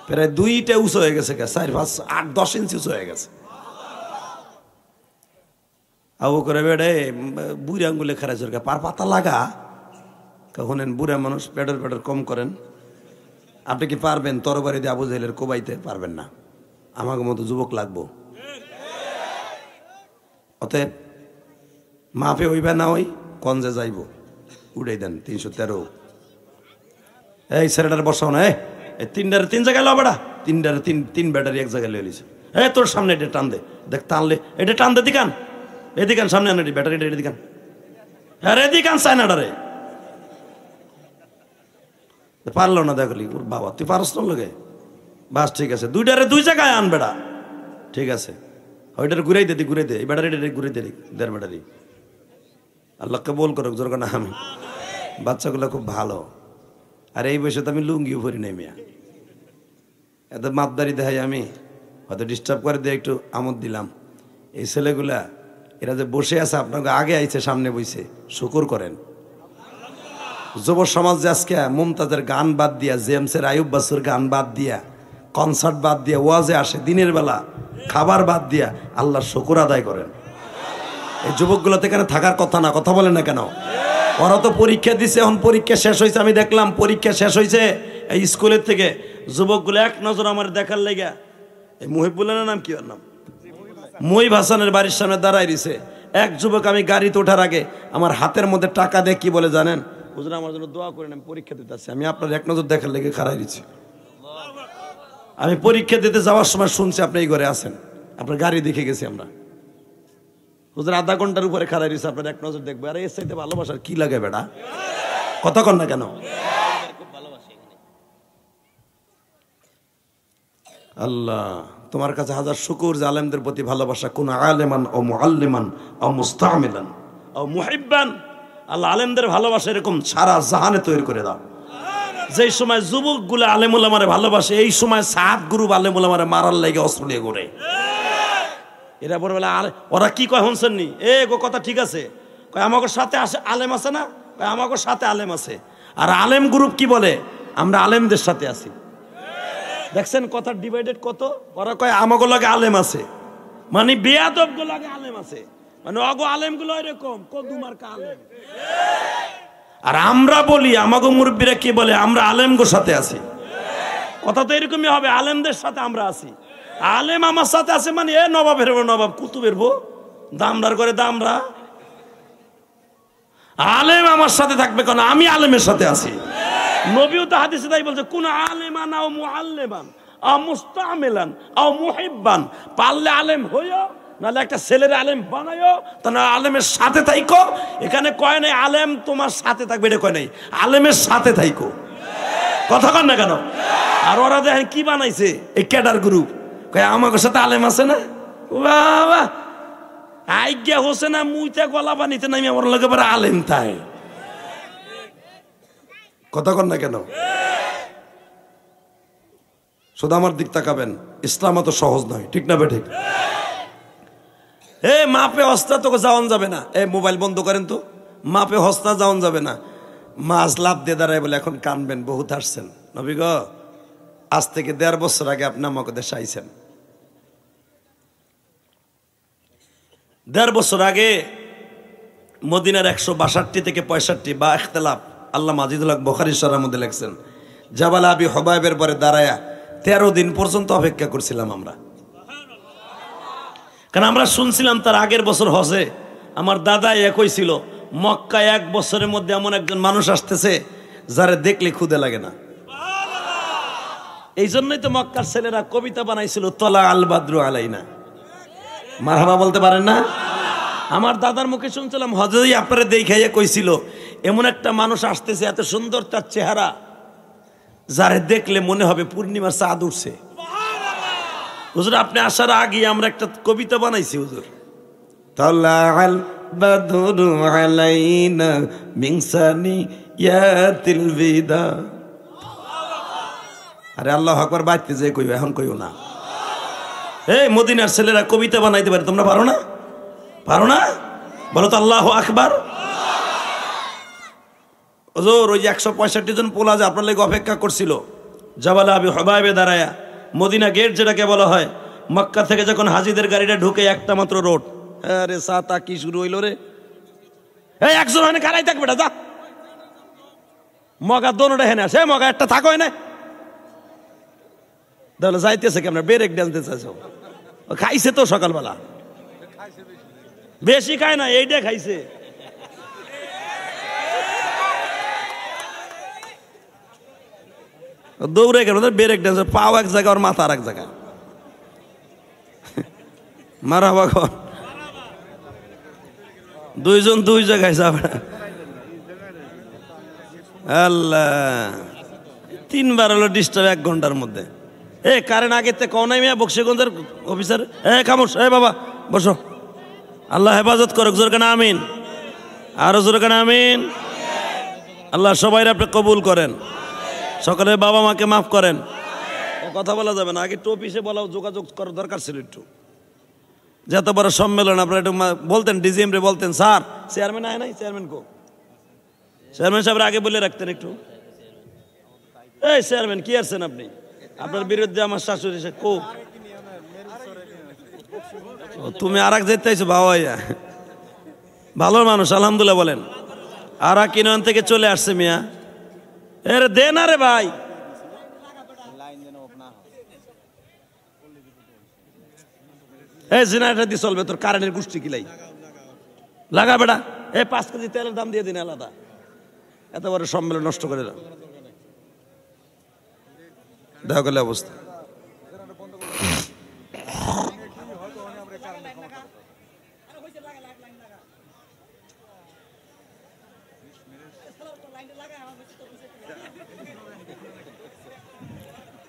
প্রায় 2টা উঁচু হয়ে গেছে, 4, 5, 8, 10 ইঞ্চি উঁচু হয়ে গেছে। আবু করে বেড়ে বুড়ি আঙ্গুলে খারাইছে, পার পাতা লাগা। কখনেন বুড়া মানুষ পেটের কম করেন, আপনি কি পারবেন তরবারি দিয়ে আবু জাহেলের কোবাইতে? পারবেন না, আমাকে মতো যুবক লাগবো। অতএব মাপে হইবে না, ওই কঞ্জে যাইব, উড়াই দেন 313। এই ছেলেটার বসাও না, এই 3 জায়গায় লো বেড়া, 3 ব্যাটারি এক জায়গায় লয়ে লিছে। তোর সামনে এটা টান দে, দেখ টানলে এটা টান দে, দিকান এদিকান সামনে আন, ব্যাটারিটা এটা দিকান, আরে দিকান চায়নাটা রে। পারলো না, দেখলি ওর বাবা তুই পারস না লোকে, বাস ঠিক আছে, 2 জায়গায় আন বেড়া, ঠিক আছে। ওইটার ঘুরাই দে, ঘুরে দে, এই ব্যাটারিটা ঘুরে দে, 1.5 ব্যাটারি। আল্লাহ কবুল করুক জোর না। আমি বাচ্চাগুলো খুব ভালো, আর এই বয়সে তো আমি লুঙ্গিও পরি নাই মিয়া, এত মাপদারি দেখাই আমি, হয়তো ডিস্টার্ব করে দিয়ে একটু আমোদ দিলাম। এই ছেলেগুলা এরা যে বসে আছে আপনাকে আগে আইছে, সামনে বইছে, শুকুর করেন। যুব সমাজ যে আজকে মুমতাজের গান বাদ দিয়া, জেমসের আয়ুব বাসুর গান বাদ দিয়া, কনসার্ট বাদ দিয়া ওয়াজে আসে, দিনের বেলা খাবার বাদ দিয়া আল্লাহর শুকুর আদায় করেন। এই যুবকগুলো তো এখানে থাকার কথা না, কথা বলেন না কেন? ওরা তো পরীক্ষা দিছে, এখন পরীক্ষা শেষ হয়েছে, আমি দেখলাম পরীক্ষা শেষ হয়েছে, এই স্কুলের থেকে যুবকগুলো এক নজর আমার দেখার লেগে, এই মুহিবুল্লাহর নাম কি, ওর নাম মুহিব হাসানের বাড়ির সামনে দাঁড়াই দিছে এক যুবক। আমি গাড়িতে ওঠার আগে আমার হাতের মধ্যে টাকা দিয়ে কি বলে জানেন? হুজুর আমার জন্য দোয়া করেন, আমি পরীক্ষা দিতে আসছি। আমি আপনার এক নজর দেখার লেগে খাড়াই দিচ্ছি। আমি পরীক্ষা দিতে যাওয়ার সময় শুনছি আপনি এই ঘরে আছেন, আপনার গাড়ি দেখে গেছি আমরা। হুজুর আধা ঘন্টার উপরে খাড়াই দিচ্ছে, আপনার এক নজর দেখবো। আরে এর চাইতে ভালোবাসার কি লাগে বেটা, কথা কন না কেন? আল্লাহ তোমার কাছে হাজার শুকুর যে আলেমদের প্রতি ভালোবাসা, কোন আলেমান ও মুআল্লিমান ও মুস্তামিলান ও মুহিব্বান, আল্লাহ আলেমদের ভালোবাসা এরকম সারা জাহানে তৈরি করে দাও। যেই সময় যুবকগুলো আলেম ওলামারে ভালোবাসে, এই সময় সাত গ্রুপ আলেম ওলামারে মারার লাগে অস্ত্র নিয়ে ঘুরে। এরা বড় বেলা ওরা কি কয় শুনছেন নি? গো কথা ঠিক আছে, কয় আমাকে সাথে আসে আলেম আছে না, কয় আমাকে সাথে আলেম আছে। আর আলেম গ্রুপ কি বলে? আমরা আলেমদের সাথে আছি। দেখছেন কথা ডিভাইডেড কত? ওরা কয় আমাকে লাগে আলেম আছে, মানে বেয়াদব গো লাগে আলেম আছে, মানে অগো আলেম গুলো এরকম কদুমার কা আলেম। আর আমরা বলি, আমাগো মুরব্বীরা কি বলে? আমরা আলেমগোর সাথে আছি। কথা তো এরকমই হবে, আলেমদের সাথে আমরা আছি। আলেম আমার সাথে আছে মানে নবাবের নবাব, কুতুবের বউ, দামরার করে দামরা। আলেম আমার সাথে থাকবে কেন? আমি আলেমের সাথে আছি। নবীও তো হাদিসে তাই বলছে, কোন আলেমান আও মুআল্লিমান আও মুস্তামিলান আও মুহিব্বান, পারলে আলেম হইও, নাহলে একটা ছেলের আলেম বানাইও, তাহলে আলেমের সাথে থাইকো। এখানে কয় নাই আলেম তোমার সাথে থাকবে, এটা কয় নাই, আলেমের সাথে থাইকো। কথা কন না কেন? আর ওরা দেখেন কি বানাইছে, এই ক্যাডার গ্রুপ, কয় আমাকে সাথে আলেম আছে না, বাবা আইগা হোসেন মুইতে গলা পানিতে নামি আমার লগে পরে আলেম তাই। কথা কন না কেন? শুধু আমার দিক তাকাবেন, ইসলাম অত সহজ নয়, ঠিক না বেঠিক? মাপে হস্তা তোকে যাওয়ান যাবে না। মোবাইল বন্ধ করেন তো, মাপে হস্তা যাওয়ান যাবে না। মাছ লাভ দিয়ে দাঁড়ায় বলে এখন কানবেন, বহুত হাসছেন। নবী গো, আজ থেকে 1.5 বছর আগে আপনি আমাকে দেশে আইছেন। 1.5 বছর আগে মদিনার 162 থেকে 65 বা ইখতিলাফ, আল্লাহ মাজিদুল হক বুখারী শরীফের মধ্যে লেখছেন, জাবাল আবি হুবাইবের পরে দাঁড়ায়া 13 দিন পর্যন্ত অপেক্ষা করছিলাম আমরা। কারণ আমরা শুনছিলাম তার আগের বছর হজে আমার দাদা একই ছিল, মক্কায় 1 বছরের মধ্যে এমন একজন মানুষ আসতেছে যারে দেখলে ক্ষুদে লাগে না। এই জন্যই তো মক্কার ছেলেরা কবিতা বানাইছিল, তলা আল বাদরু আলাইনা। মারহাবা বলতে পারেন না? আমার দাদার মুখে শুনছিলাম, হজেই আপনারা দেখাইয়া কইছিল এমন একটা মানুষ আসতেছে, এত সুন্দর তার চেহারা, যারে দেখলে মনে হবে পূর্ণিমার চাঁদ উঠছে। হুজুর আপনি আসার আগে আমরা একটা কবিতা বানাইছি হুজুর। তালাআল বাদরু আলাইনা মিন সানিয়াতিল বিদা। আরে আল্লাহু আকবার বাইতে যে কইও, এখন কইও না। এই মদিনার ছেলেরা কবিতা বানাইতে পারে, তোমরা পারো না? পারো না? বলো তো আল্লাহু আকবার। হুজুর ওই 165 জন পোলা যে আপনার লাগি অপেক্ষা করছিল জাবালে আবি হুবাইবে দাঁড়ায়া, মদিনা গেট যেটাকে বলা হয়, মক্কা থেকে যখন হাজিদের গাড়িটা ঢুকে একটা মাত্র রোড। আরে সাতা কি শুরু হইল রে! এই একজন হয় না, কারাই থাকবে যা মগা দোনোটা হেনে আসে, মগা একটা থাকো না তাহলে যাইতেছে কেমন ব্রেক ডালতে চাইছো। খাইছে তো সকালবেলা, বেশি খায় না, এইটা খাইছে। দৌড়ে গেল ব্রেক ডান্স, পাও এক জায়গা আর মাথা আর এক জায়গা। মারা বাবা দুইজন দুই জায়গায় যাবে। আল্লাহ, 3বার হলো ডিস্টার্ব 1 ঘন্টার মধ্যে। এ কারেন্ট আগের থেকে কও নাই মিয়া বক্সিগঞ্জের অফিসার? এ খামোশ, এ বাবা বসো। আল্লাহ হেফাজত করুক, জোর কানা আমিন। আরো জোর কানা আমিন। আল্লাহ সবাই আপনি কবুল করেন, সকলের বাবা মাকে মাফ করেন। কথা বলা যাবে না, আগে একটু অফিসে বলা, যোগাযোগ করার দরকার ছিল একটু। যত বড় সম্মেলন আপনারা একটু বলতেন, ডিজিএম রে বলতেন, স্যার চেয়ারম্যান আয় নাই, চেয়ারম্যান কো? চেয়ারম্যান সাহেব আগে বলে রাখতেন একটু। এই চেয়ারম্যান কি আসছেন আপনি? আপনার বিরুদ্ধে আমার শাশুড়ি কো। তুমি আর এক যেতে চাইছো বাবা, ভালো মানুষ আলহামদুলিল্লাহ বলেন। আর কিনন থেকে চলে আসছে মিয়া, এর দে না রে ভাই। এই জেনারেটর দিয়ে চলবে তোর কারেন্টের গোষ্ঠী কিলাই লাগা বেটা। এই 5 কেজি তেলের দাম দিয়ে দিন আলাদা, এত বড় সম্মেলন নষ্ট করে দাও। দেখা গেলে অবস্থা।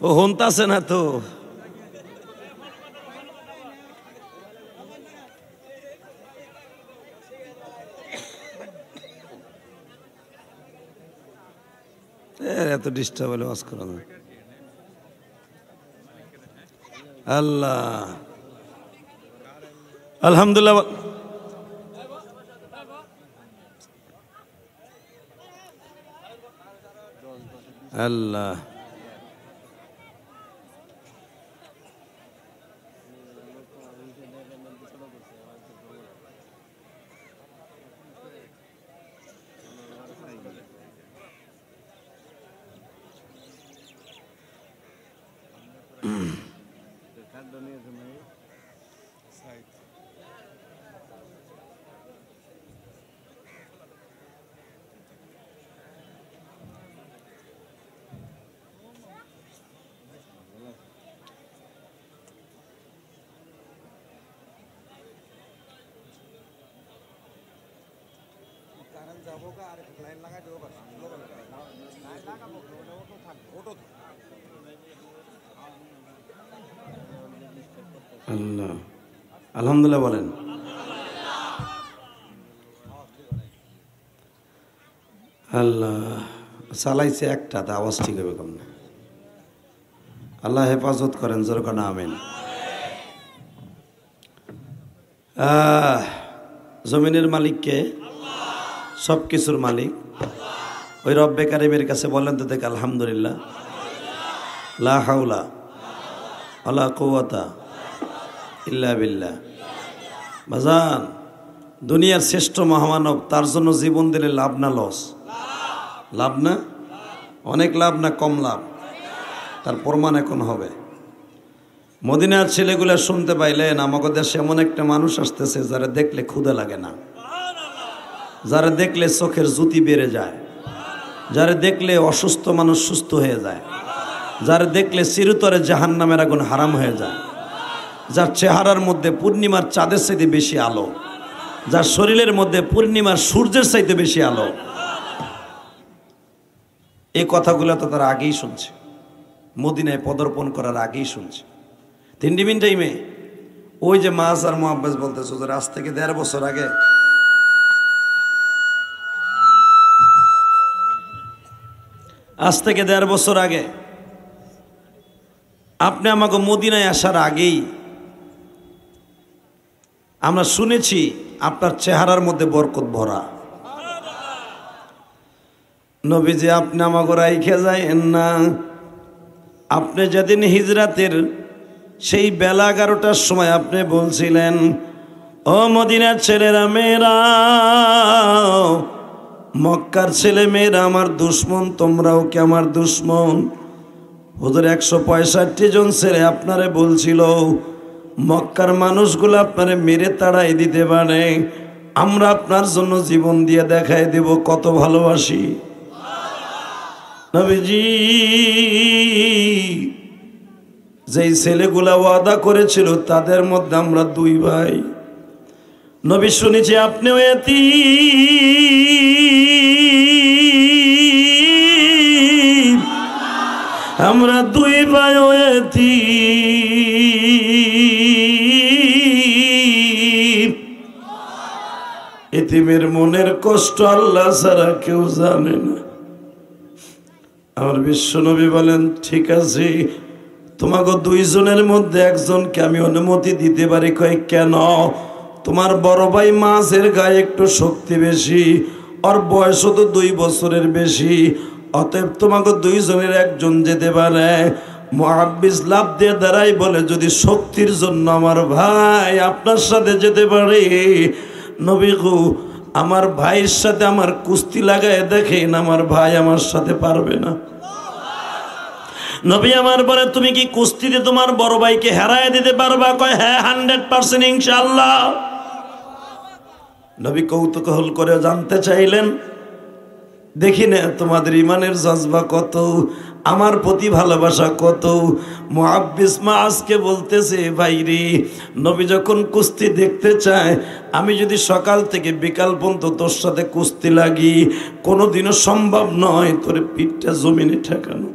ও হন্তাছে না তো, এত ডিস্টার্ব হলে ওয়াজ করা যায়। আল্লাহ আলহামদুলিল্লাহ। আল্লাহ আল্লাহ আলহামদুলিল্লাহ বলেন। আল্লাহ চালাইছে একটা, তা আওয়াজ ঠিক হবে কম না। আল্লাহ হেফাজত করেন, জোর কানা আমিন। জমিনের মালিককে, সব কিছুর মালিক ওই রব্বে কারিমের কাছে বলেন তো দেখ আলহামদুলিল্লাহ। লা হাওলা ওয়ালা কুওয়াতা ইল্লা বিল্লাহ। বাজান, দুনিয়ার শ্রেষ্ঠ মহামানব, তার জন্য জীবন দিলে লাভ না লস? লাভ না? অনেক লাভ না কম লাভ? তার প্রমাণ এখন হবে। মদিনার ছেলেগুলা শুনতে পাইলেন আমাকে দেশে এমন একটা মানুষ আসতেছে যারা দেখলে ক্ষুধা লাগে না, যারা দেখলে চোখের জ্যোতি বেড়ে যায়, যারা দেখলে অসুস্থ মানুষ সুস্থ হয়ে যায়, যারা দেখলে চিরতরে জাহান্নামের আগুন হারাম হয়ে যায়, যার চেহারার মধ্যে পূর্ণিমার চাঁদের চাইতে বেশি আলো, যার শরীরের মধ্যে পূর্ণিমার সূর্যের চাইতে বেশি আলো। এই কথাগুলো তো তারা আগেই শুনছে, মদিনায় পদার্পণ করার আগেই শুনছে। 3 টিফিন টাইমে ওই যে মাছ আর মুআব্বাস বলতেছে যে আজ থেকে 1.5 বছর আগে আপনি আমাকে মদিনায় আসার আগেই আমরা শুনেছি আপনার চেহারার মধ্যে বরকত ভরা। নবীজি আপনি আমাকে রাইখে যায়েন না। আপনি যেদিন হিজরাতের সেই বেলা 11টার সময় আপনি বলছিলেন, ও মদিনার ছেলেরা মেয়েরা, মক্কার ছেলে মেয়েরা আমার দুশ্মন, তোমরাও কি আমার দুশ্মন? হুজুর 165 জন ছেলে আপনারে বলছিল মক্কার মানুষগুলো আপনারে মেরে তাড়াই দিতে পারে, আমরা আপনার জন্য জীবন দিয়ে দেখাই দেব কত ভালোবাসি। নবীজি যেই ছেলেগুলা ওয়াদা করেছিল তাদের মধ্যে আমরা 2 ভাই। নবী শুনেছি আপনিও এতিম, আমরা 2 ভাইও এতিম। এতিমের মনের কষ্ট আল্লাহ ছাড়া কেউ জানে না। আমার বিশ্বনবী বলেন, ঠিক আছে, তোমাকে 2 জনের মধ্যে একজনকে আমি অনুমতি দিতে পারি। কয় কেন? তোমার বড় ভাই মাছের গায়ে একটু শক্তি বেশি, আর বয়স তো 2 বছরের বেশি, অতএব তোমাকে 2 জনের একজন যেতে পারে। মুআব্বিস লাফ দিয়ে দাঁড়াই বলে, যদি শক্তির জন্য আমার ভাই আপনার সাথে যেতে পারে, নবী গো আমার ভাইয়ের সাথে আমার কুস্তি লাগায় দেখেন, আমার ভাই আমার সাথে পারবে না। নবী আমার বলে, তুমি কি কুস্তিতে তোমার বড় ভাইকে হারায় দিতে পারবা? কয় হ্যাঁ, 100% ইনশাআল্লাহ। নবী কৌতূহল করে জানতে চাইলেন, দেখি না তোমাদের ইমানের জজবা কত, আমার প্রতি ভালোবাসা কত। মুআব্বিস মাসকে বলতেছে, ভাইরে, নবী যখন কুস্তি দেখতে চায়, আমি যদি সকাল থেকে বিকাল পর্যন্ত তোর সাথে কুস্তি লাগি, কোনোদিনও সম্ভব নয় তোর পিঠটা জমিনে ঠেকানো।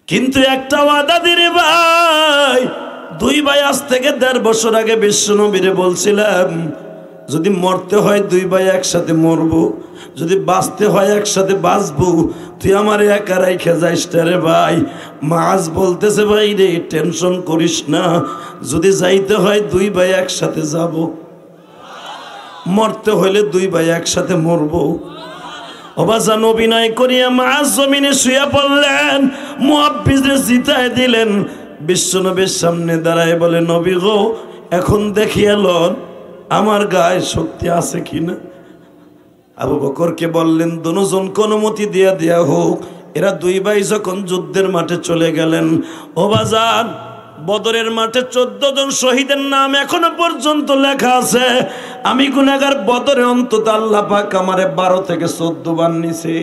কিন্তু একটা ওয়াদা দিরে ভাই, 2 ভাই আজ থেকে 1.5 বছর আগে বিশ্বনবীরে বলছিলাম, যদি মরতে হয় 2 ভাই একসাথে মরবো, যদি বাঁচতে হয় একসাথে বাঁচবো, তুই আমার একা রাইখা যাইস রে ভাই। মাছ বলতেছে, ভাই রে টেনশন করিস না, যদি যাইতে হয় 2 ভাই একসাথে যাব, মরতে হইলে 2 ভাই একসাথে মরবো। অবাজান অভিনয় করিয়া মাছ জমিনে শুয়ে পড়লেন, মুআব্বিসরে জিতায় দিলেন। বিশ্বনবীর সামনে দাঁড়ায় বলে, নবী গো এখন দেখিয়ে লন আমার গায়ে শক্তি আছে কিনা। আবু বকরকে বললেন, দুজনকে অনুমতি দেয়া হোক। এরা 2 ভাই যখন যুদ্ধের মাঠে চলে গেলেন, ওবাজান বদরের মাঠে 14 জন শহীদের নাম এখনো পর্যন্ত লেখা আছে। আমি গুনাহগার, বদরে অন্তত আল্লাহ পাক আমারে 12 থেকে 14 বার নিছে।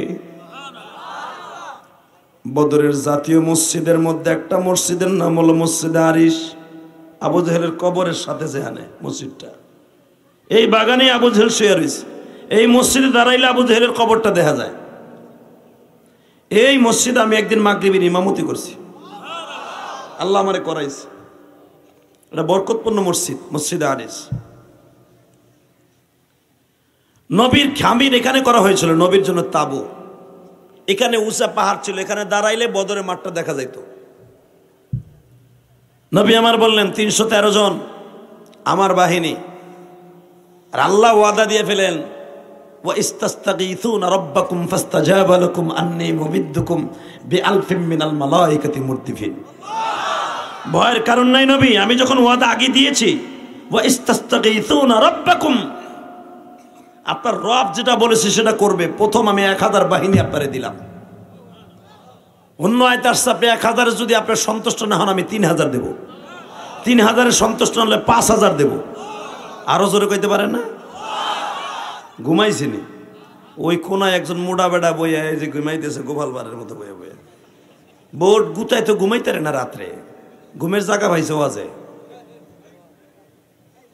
বদরের জাতীয় মসজিদের মধ্যে একটা মসজিদের নাম হলো মসজিদে আরিশ, আবু জেহেলের কবরের সাথে যেখানে মসজিদটা, এই বাগানে আবু জেহেল শুয়ে রয়েছে। এই মসজিদে দাঁড়াইলে আবু জেহেলের কবরটা দেখা যায়। এই মসজিদে আমি একদিন মাগরিবের ইমামতি করছি, আল্লাহ আমারে করাইছে। এটা বরকতপূর্ণ মসজিদ, মসজিদে আরিশ। নবীর খামির এখানে করা হয়েছিল, নবীর জন্য তাবু। এখানে উঁচা পাহাড় ছিল, এখানে দাঁড়াইলে বদরের মাঠটা দেখা যাইত। নবী আমার বললেন 313 জন আমার বাহিনী। আর আল্লাহ ওয়াদা দিয়ে ফেলেন, ওয়া ইস্তাস্তাগীথুনা রাব্বাকুম ফাস্তাজাবা লাকুম আন্নী মুমিদ্দুকুম বিআলফিম মিনাল মালায়েকাতি মুরদিফিন। ভয়ের কারণ নাই নবী, আমি যখন ওয়াদা আগে দিয়েছি, ওয়া ইস্তাস্তাগীথুনা রাব্বাকুম, আপনার রব যেটা বলেছে সেটা করবে। প্রথম আমি 1000 বাহিনী আপনারে দিলাম। অন্য আয়াত আসছে, আপনি 1000 যদি আপনার সন্তুষ্ট না হন আমি 3000 দেব। 3000 সন্তুষ্ট না হলে 5000 দেব। আরো জোরে কইতে পারেন না? ঘুমাইছিনি ওই কোনায় একজন মোড়া বেড়া বইয়া, এই যে ঘুমাইতেছে গোপালবারের মতো বইয়া বইয়া, বোর্ড গুতায় তো ঘুমাইতে না রাত্রে, ঘুমের জায়গা পাইছে ওয়াজে।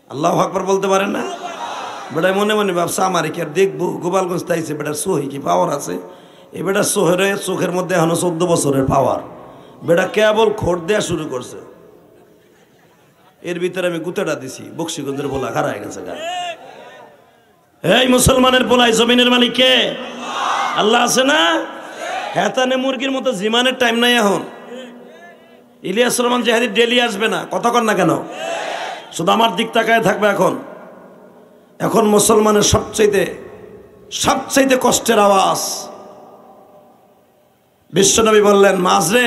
আল্লাহু আকবার বলতে পারেন না? বেটায় মনে মনে ভাবছে আমার কি আর দেখবো, গোপালগঞ্জ তাইছে, বেটার সোহি কি পাওয়ার আছে? এই বেটার চোখের মধ্যে এখনো 14 বছরের পাওয়ার। বেটা কেবল খোট দেওয়া শুরু করছে, এর ভিতরে আমি গুতাটা দিছি, বক্সিগঞ্জের পোলা হারায় গেছে গা। এই মুসলমানের পোলাই জমিনের মালিক কে? আল্লাহ আছে না? হেতানে মুরগির মতো জিমানের টাইম নাই এখন। ইলিয়াস রহমান জাহাদি ডেলি আসবে না, কথা কন না কেন? শুধু আমার দিক তাকায় থাকবে। এখন মুসলমানের সবচাইতে কষ্টের আওয়াজ। বিশ্বনবী বললেন, মাঝরে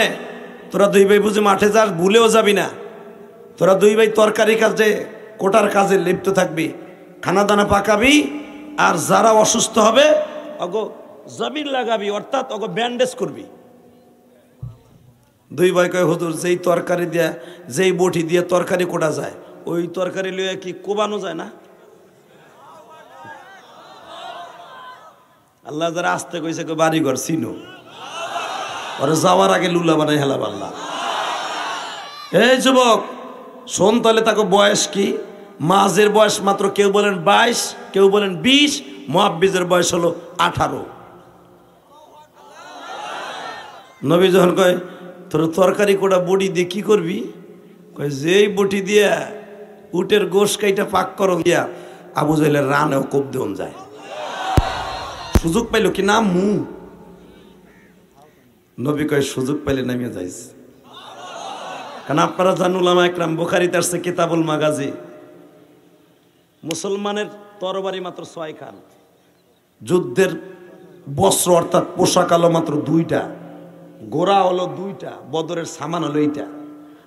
তোরা দুই ভাই বুঝে মাঠে যাস, ভুলেও যাবি না। তোরা দুই ভাই তরকারি কাজে, কোটার কাজে লিপ্ত থাকবি, খানা দানা পাকাবি, আর যারা অসুস্থ হবে অগো জাবির লাগাবি, অর্থাৎ অগো ব্যান্ডেজ করবি। দুই ভাই কয়, হুজুর যেই তরকারি দিয়া, যেই বটি দিয়ে তরকারি কোটা যায়, ওই তরকারি লইয়া কি কোবানো যায় না? আল্লাহ যারা আসতে কইছে বাড়িঘর চিনো, ওরা যাওয়ার আগে লুলা বানাই হেলা পাল্লা। এই যুবক শোন, তাহলে তাকে বয়স কি? মাঝের বয়স মাত্র কেউ বলেন 22, কেউ বলেন 20, মুআব্বিজের বয়স হলো 18। নবী যখন কয় তোর তরকারি কোটা বটি দিয়ে কি করবি, কয় যেই বটি দিয়া উটের গোশ কাইটা পাক করন দিয়া আবু জাহেলের রানেও কোপ দেন যায়। সুযোগ পাইল কি না মু? নবী কয় সুযোগ পাইলে নামিয়ে যাইস। কারণ আপনারা জানুন, উলামা একরাম বুখারীতে আসছে কিতাবুল মাগাজি, মুসলমানের তরবারি মাত্র 6 খান, যুদ্ধের বস্ত্র অর্থাৎ পোশাক হলো মাত্র 2টা, গোড়া হলো 2টা, বদরের সামান হলো এইটা।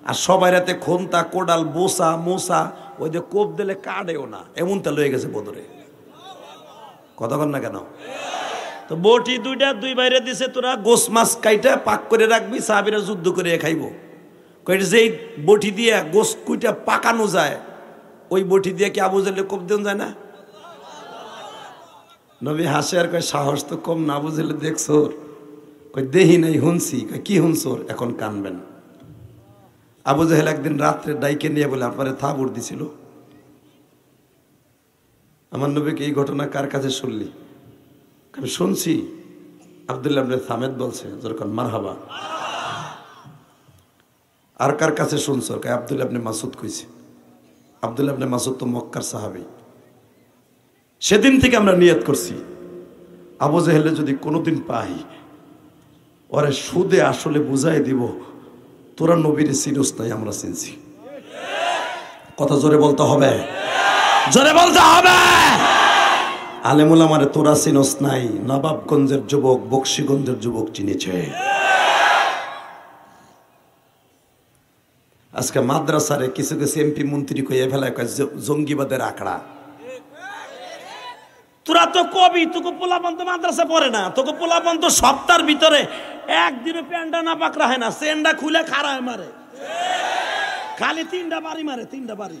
আর সবাই রাতে খন্তা, কোডাল, বোসা, মোসা, ওই যে কোপ দিলে কাটেও না, এমনটা লয়ে গেছে বদরে। কথা কন না কেন? তো বটি 2টা দুই বাইরে দিছে, তোরা গোস মাছ কাইটা পাক করে রাখবি, সাহাবীরা যুদ্ধ করে খাইব। কইটা যেই বটি দিয়ে গোস কুইটা পাকানো যায়, ওই বটি দিয়ে কি আবু জাহেল কোপ দেন যায় না? নবী হাসে আর কয় সাহস তো কম না, আবু জাহেল দেখছো? কই দেহি নাই, হুনছি। কই কি হুনছোর? এখন কানবেন। আবু জাহেল একদিন রাত্রে ডাইকে নিয়ে বলে, আপনারে থাবুর দিছিল। আমার নবীকে এই ঘটনা কার কাছে শুনলি? আমি শুনছি আব্দুল্লাহ ইবনে সামেদ বলছে, যখন মারহাবা। আর কার কাছে শুনছো? কয় আব্দুল্লাহ ইবনে মাসউদ কইছে। আব্দুল্লাহ ইবনে মাসউদ তো মক্কার সাহাবী। সেদিন থেকে আমরা নিয়ত করছি, আবু জাহেলে যদি কোনোদিন পাই, ওরে সুদে আসলে বুঝাই দিব, তোরা নবীর চিনোস নাই, আমরা চিনছি। কথা জোরে বলতে হবে, জোরে বলতে হবে। আলেমুল আমারে তোরা চিনোস নাই, নবাবগঞ্জের যুবক, বক্সিগঞ্জের যুবক চিনেছে। আজকে মাদ্রাসারে কিছু কিছু এমপি মন্ত্রী কইয়া ফেলায় জঙ্গিবাদের আঁকড়া। তোরা তো কবি, তোকে পোলাপন তো মাদ্রাসা পড়ে না, তোকে পোলাপন তো সপ্তাহের ভিতরে একদিনে প্যান্ডা না পাক রাখে না, সেন্ডা খুলে খাড়ায় মারে, খালি 3টা বাড়ি মারে, 3টা বাড়ি।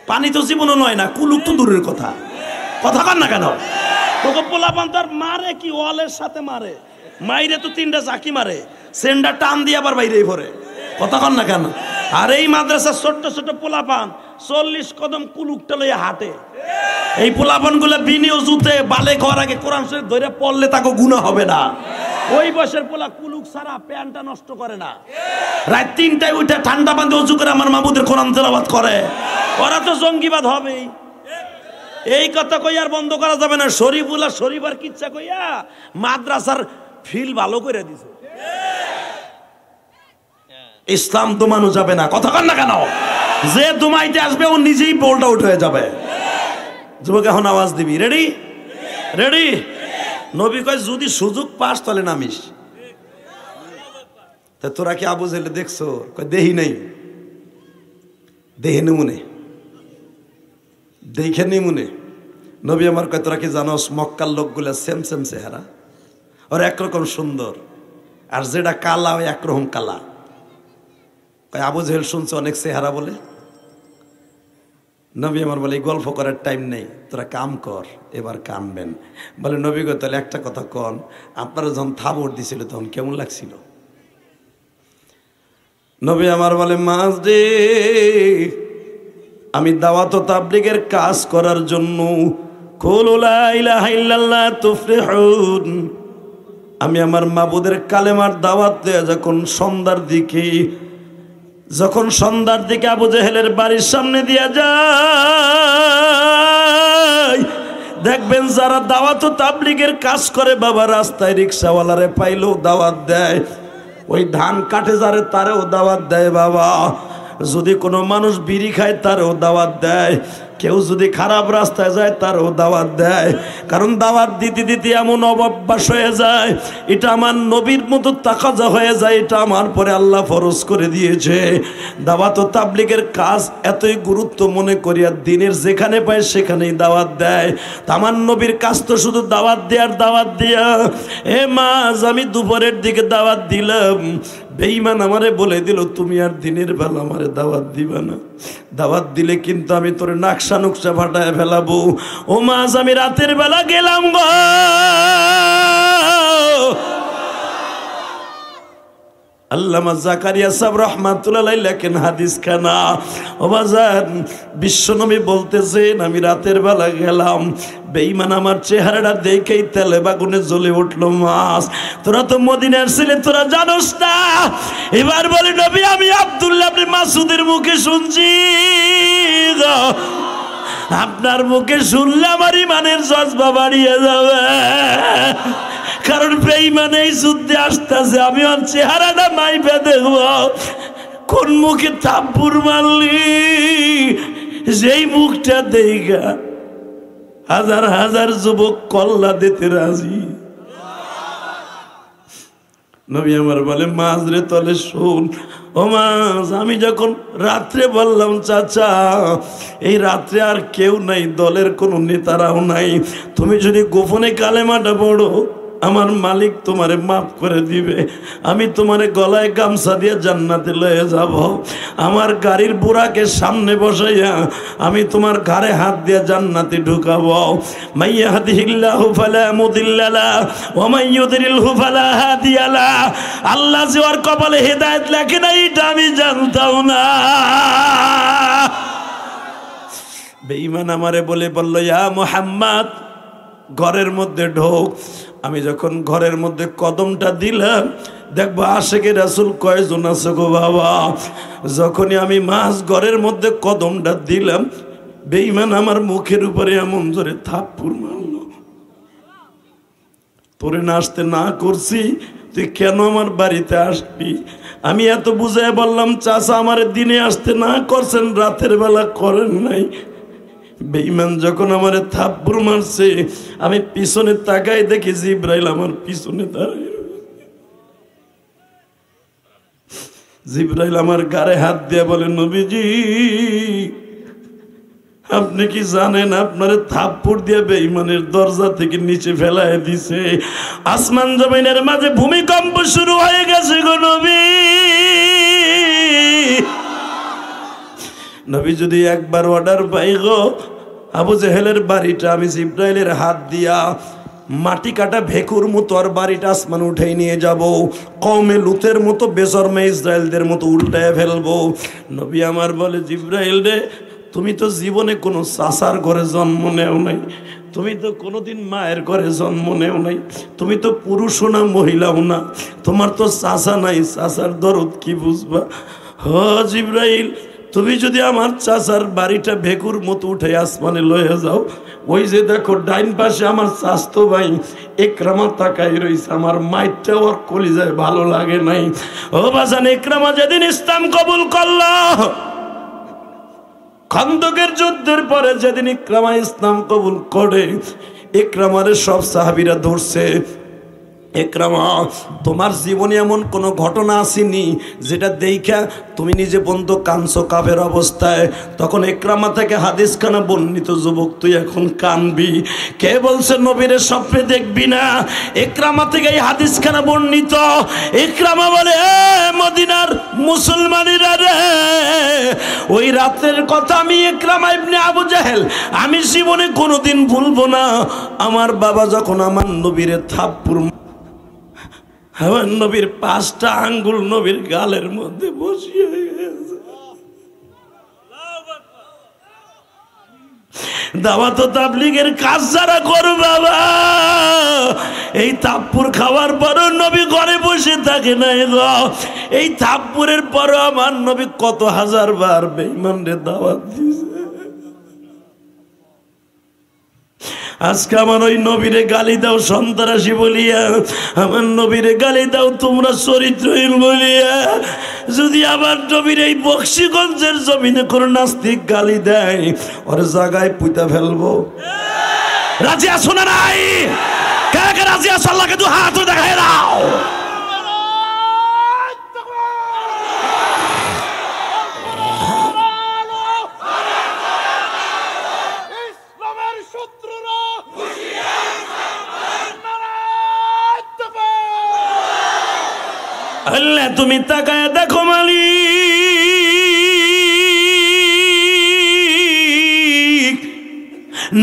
পানি তো জীবনও নয় না, কুলুক তো দূরের কথা। কথা কন না কেন? তোকে পোলাপন তো আর মারে কি, ওয়ালের সাথে মারে, মাইরে তো 3টা চাকি মারে, সেন্ডা টান দিয়ে আবার বাইরেই পড়ে। কথা কন না কেন? আর এই মাদ্রাসার ছোট্ট ছোট্ট পোলাপান 40 কদম কুলুকটা লইয়া হাঁটে। এই পোলাপান গুলা বিনিও জুতে বালে ঘর আগে কোরআন শরীফ ধরে পড়লে তাকে গুনাহ হবে না। ওই বয়সের পোলা কুলুক ছাড়া প্যান্টটা নষ্ট করে না, রাত 3টায় উঠে ঠান্ডা পানিতে ওযু করে আমার মাবুদের কোরআন তেলাওয়াত করে। ওরা তো জঙ্গিবাদ হবেই। এই কথা কই আর বন্ধ করা যাবে না। শরীফুল্লাহ শরীফার কিচ্ছা কইয়া মাদ্রাসার ফিল ভালো করে দিছে। ইসলাম দমানো যাবে না। কথা কন না কেন? যে দমাইতে আসবে ও নিজেই বোল্ড আউট হয়ে যাবে। যুবক এখন আওয়াজ দিবি, রেডি? রেডি? নবী কয় যদি সুযোগ পাস তাহলে নামিস। তা তোরা কি আবু জাহেল দেখছো? কয় দেহি নাই। দেহে নমুনে, দেখে নিমুনে। নবী আমার কয় তোরা কি জানোস মক্কার লোকগুলা সেম সেম চেহারা, ওর একরকম সুন্দর, আর যেটা কালা ওই একরকম কালা। কয় আবু জাহেল শুনছে অনেক চেহারা বলে। নবী আমার বলে এই গল্প করার টাইম নেই, তোরা কাম কর, এবার কানবেন। বলে নবী গো তাহলে একটা কথা কন, আপনারা যখন থাবর দিছিল তখন কেমন লাগছিল? নবী আমার বলে মাস দে, আমি দাওয়াত ও তাবলীগের কাজ করার জন্য কুলু লা ইলাহা ইল্লাল্লাহ তুফলিহুন, আমি আমার মাবুদের কালেমার দাওয়াত দেয়া যখন সন্ধ্যার দিকে যখন সন্ধ্যার দিকে আবু জেহেলের বাড়ির সামনে দিয়ে যায়, দেখবেন যারা দাওয়াত ও তাবলীগের কাজ করে বাবা, রাস্তায় রিক্সাওয়ালারে পাইলেও দাওয়াত দেয়, ওই ধান কাটে যারে তারেও দাওয়াত দেয় বাবা, যদি কোনো মানুষ বিড়ি খায় তারও দাওয়াত দেয়, কেউ যদি খারাপ রাস্তায় যায় তারও দাওয়াত দেয়। কারণ দাওয়াত দিতে দিতে এমন অভ্যাস হয়ে যায়, এটা আমার নবীর মতো তাকাজা হয়ে যায়, এটা আমার পরে আল্লাহ ফরজ করে দিয়েছে। দাওয়াত ও তাবলীগের কাজ এতই গুরুত্ব মনে করিয়া দিনের যেখানে পায় সেখানেই দাওয়াত দেয়। তা আমার নবীর কাজ তো শুধু দাওয়াত দেওয়ার দাওয়াত দিয়া। এ মাঝ আমি দুপুরের দিকে দাওয়াত দিলাম, বেঈমান আমারে বলে দিল তুমি আর দিনের বেলা আমারে দাওয়াত দিবা না, দাওয়াত দিলে কিন্তু আমি তোর নাকশা নুকশা ফাটায় ফেলাবো। ও মাঝ আমি রাতের বেলা গেলাম গো, আল্লামা জাকারিয়া সাহেব রাহমাতুল্লাহ আলাইহি লেখেন হাদিস খানা, ও বাজার বিশ্বনবী বলতেছেন আমি রাতের বেলা গেলাম, বেঈমান আমার চেহারাটা দেখেই তেলে বাগুনে জ্বলে উঠলো। মাস তোরা তো মদিনার ছেলে, তোরা জানোস না। এবার বলি নবী আমি আব্দুল্লাহ ইবনে মাসউদের মুখে শুনছি, আপনার মুখে শুনলে আমার ইমানের জজবা বাড়িয়ে যাবে। কারণ বেঈমান এই যুদ্ধে আসতেছে, আমি ওর চেহারাটা মাইপে দেখব, কোন মুখে থাপ্পড় মারলি, যেই মুখটা দেখা হাজার হাজার যুবক কল্লা দিতে রাজি। নবী আমার বলে মাঝরে তলে শোন, ও মাঝ আমি যখন রাত্রে বললাম চাচা এই রাত্রে আর কেউ নাই, দলের কোনো নেতারাও নাই, তুমি যদি গোপনে কালেমাটা পড়ো আমার মালিক তোমারে মাফ করে দিবে, আমি তোমারে গলায় গামছা দিয়ে জান্নাতে লয়ে যাব। আমার গাড়ির বুড়াকে সামনে বসাইয়া আমি তোমার ঘাড়ে হাত দিয়ে জান্নাতে ঢুকাবো। মাইয়াহদিহিল্লাহু ফালা মুদিল্লা লাহু ওয়া মান ইউদ্লিলহু ফালা হাদিয়া লাহু। আল্লাহ যে ওর কপালে হেদায়েত লেখে না এটা আমি জানতাম না। বেঈমান আমারে বলল ইয়া মুহাম্মদ ঘরের মধ্যে ঢোক। আমি যখন ঘরের মধ্যে কদমটা দিলাম দেখবো আশেকে রাসূল কয়জন আছে গো বাবা। যখনই আমি মাছ ঘরের মধ্যে কদমটা দিলাম বেঈমান আমার মুখের উপরে এমন জোরে থাপ্পড় মারলো, তোরে না আসতে না করছি, তুই কেন আমার বাড়িতে আসবি? আমি এত বুঝায় বললাম চাচা আমার দিনে আসতে না করছেন, রাতের বেলা করেন নাই। বেঈমান যখন আমারে থাপ্পড় মারছে আমি পিছনে তাকাই দেখি জিবরাইল আমার পিছনে দাঁড়ায়। জিবরাইল আমার গায়ে হাত দিয়ে বলে নবীজি আপনি কি জানেন আপনারে থাপ্পড় দিয়ে বেঈমানের দরজা থেকে নিচে ফেলায় দিছে, আসমান জমিনের মাঝে ভূমিকম্প শুরু হয়ে গেছে গো নবী। নবী যদি একবার অর্ডার পাই গো আবু জেহেলের বাড়িটা আমি জিবরাইলের হাত দিয়া মাটি কাটা ভেকুর মতো আর বাড়িটা আসমান উঠাই নিয়ে যাব, কওমে লুতের মতো বেজন্মে ইসরায়েলদের মতো উল্টায় ফেলবো। নবী আমার বলে জিবরাইল রে তুমি তো জীবনে কোনো চাচার ঘরে জন্ম নেও নাই, তুমি তো কোনোদিন মায়ের ঘরে জন্ম নেও নাই, তুমি তো পুরুষও না মহিলাও না, তোমার তো চাচা নাই, চাচার দরদ কি বুঝবা? হ জিবরাইল তুমি যদি আমার চাচার বাড়িটা ভেকুর মতো উঠে আসমানে লয়ে যাও, ওই যে দেখো ডাইন পাশে আমার চাচতো ভাই ইকরামা তাকাই রইছে, আমার মাইরটা ওর কলিজায় ভালো লাগে নাই। ও বাজান ইকরামা যেদিন ইসলাম কবুল করলো খন্দকের যুদ্ধের পরে, যেদিন ইকরামা ইসলাম কবুল করে ইকরামারে সব সাহাবীরা ধরছে। ইকরামা তোমার জীবনে এমন কোনো ঘটনা আসেনি যেটা দেখা তুমি নিজে বন্ধ কানছো কাফের অবস্থায়? তখন ইকরামা থেকে হাদিসখানা বর্ণিত, যুবক তুই এখন কানবি। কে বলছে নবীরে স্বপ্নে দেখবি না? ইকরামা থেকে এই হাদিসখানা বর্ণিত। ইকরামা বলে এ মদিনার মুসলমানেরা রে, ওই রাতের কথা আমি ইকরামা ইবনে আবু জাহেল আমি জীবনে কোনোদিন ভুলবো না। আমার বাবা যখন আমার নবীরে থাপ্পড়, আমার নবীর 5টা আঙ্গুল নবীর গালের মধ্যে বসিয়ে গেছে। দাওয়াত ও তাবলীগের কাজ যারা করো বাবা, এই তাপ্পুর খাওয়ার পরও নবী ঘরে বসে থাকে না গো। এই তাপ্পুরের পরও আমার নবী কত হাজার বার বেঈমানদের দাওয়াত দিয়েছে। আজকে আমার ওই নবীরে গালি দাও সন্ত্রাসী বলিয়া, আমার নবীরে গালি দাও তোমরা চরিত্রহীন বলিয়া। যদি আমার নবীর এই বক্সিগঞ্জের জমিনে কোনো নাস্তিক গালি দেয়, ওর জায়গায় পুঁতা ফেলবো। রাজি আছো না নাই? কে কে রাজি আছো? আল্লাহকে দু হাত দেখায় দাও। আল্লাহ তুমি তাকায় দেখো মালিক,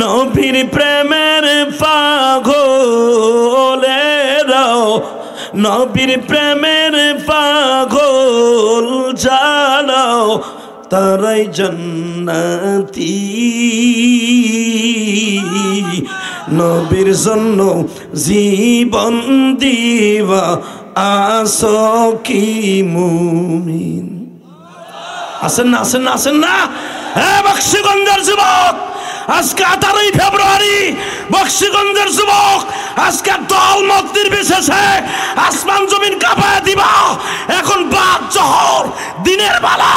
নবীর প্রেমের পাগলেরাও, নবীর প্রেমের পাগল জানাও, তারাই জান্নাতি। নবীর জন্য জীবন দিবা আসো কি মুমিন। আসেন না, আসেন না, আসেন না। হ্যাঁ বক্সিগঞ্জের যুবক, আজকে 18ই ফেব্রুয়ারি বক্সিগঞ্জের যুবক, আজকে দল মত নির্বিশেষে আসমান জমিন কাঁপায় দিবা। এখন বাদ জহর দিনের বেলা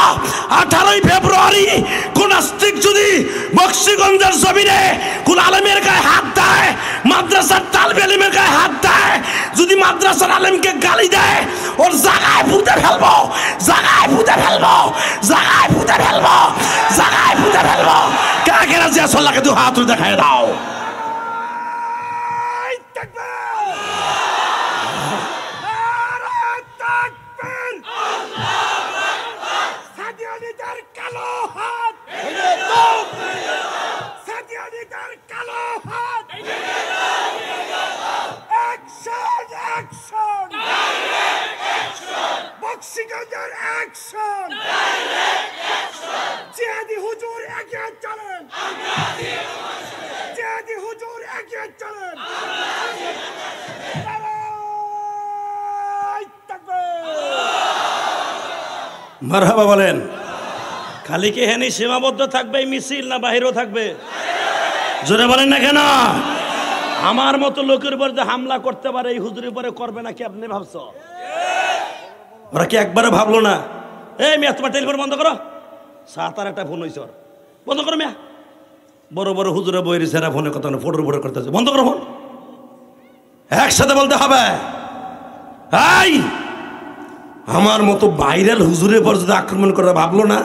18ই ফেব্রুয়ারি কোন নাস্তিক যদি বক্সিগঞ্জের জমিনে কোন আলেমের গায়ে হাত দেয়, মাদ্রাসার তালবে আলেমের গায়ে হাত দেয়, যদি মাদ্রাসার আলেমকে গালি দেয়, ওর জায়গায় পুঁতে ফেলবো, জায়গায় পুঁতে ফেলবো, জায়গায় পুঁতে ফেলবো, জায়গায় পুঁতে ফেলবো। কাকে রাজি আছো? আল্লাহকে দু হাত দেখায় দাও। বক্সিগঞ্জের অ্যাকশন, জিহাদি হুজুর এগিয়ে চলেন, জিহাদি হুজুর এগিয়ে চলেন। মারহাবা বলেন। খালি কি হেনি সীমাবদ্ধ থাকবে এই মিছিল, না বাহিরেও থাকবে? জোরে বলেন না কেন? আমার মতো লোকের উপর যে হামলা করতে পারে এই হুজুরের উপরে করবে না কি আপনি ভাবছো? ওরা কি একবারে ভাবলো না? এই মিয়া তোমার টেলিফোন বন্ধ করো, 7 আর একটা ফোন হয়েছে, বন্ধ করো মিয়া। বড় বড় হুজুরে বইরে সেরা ফোনে কথা না, ফটোর ফটো করতেছে, বন্ধ করো ফোন। একসাথে বলতে হবে। এই আমার মতো ভাইরাল হুজুরের পর যদি আক্রমণ করে ভাবলো না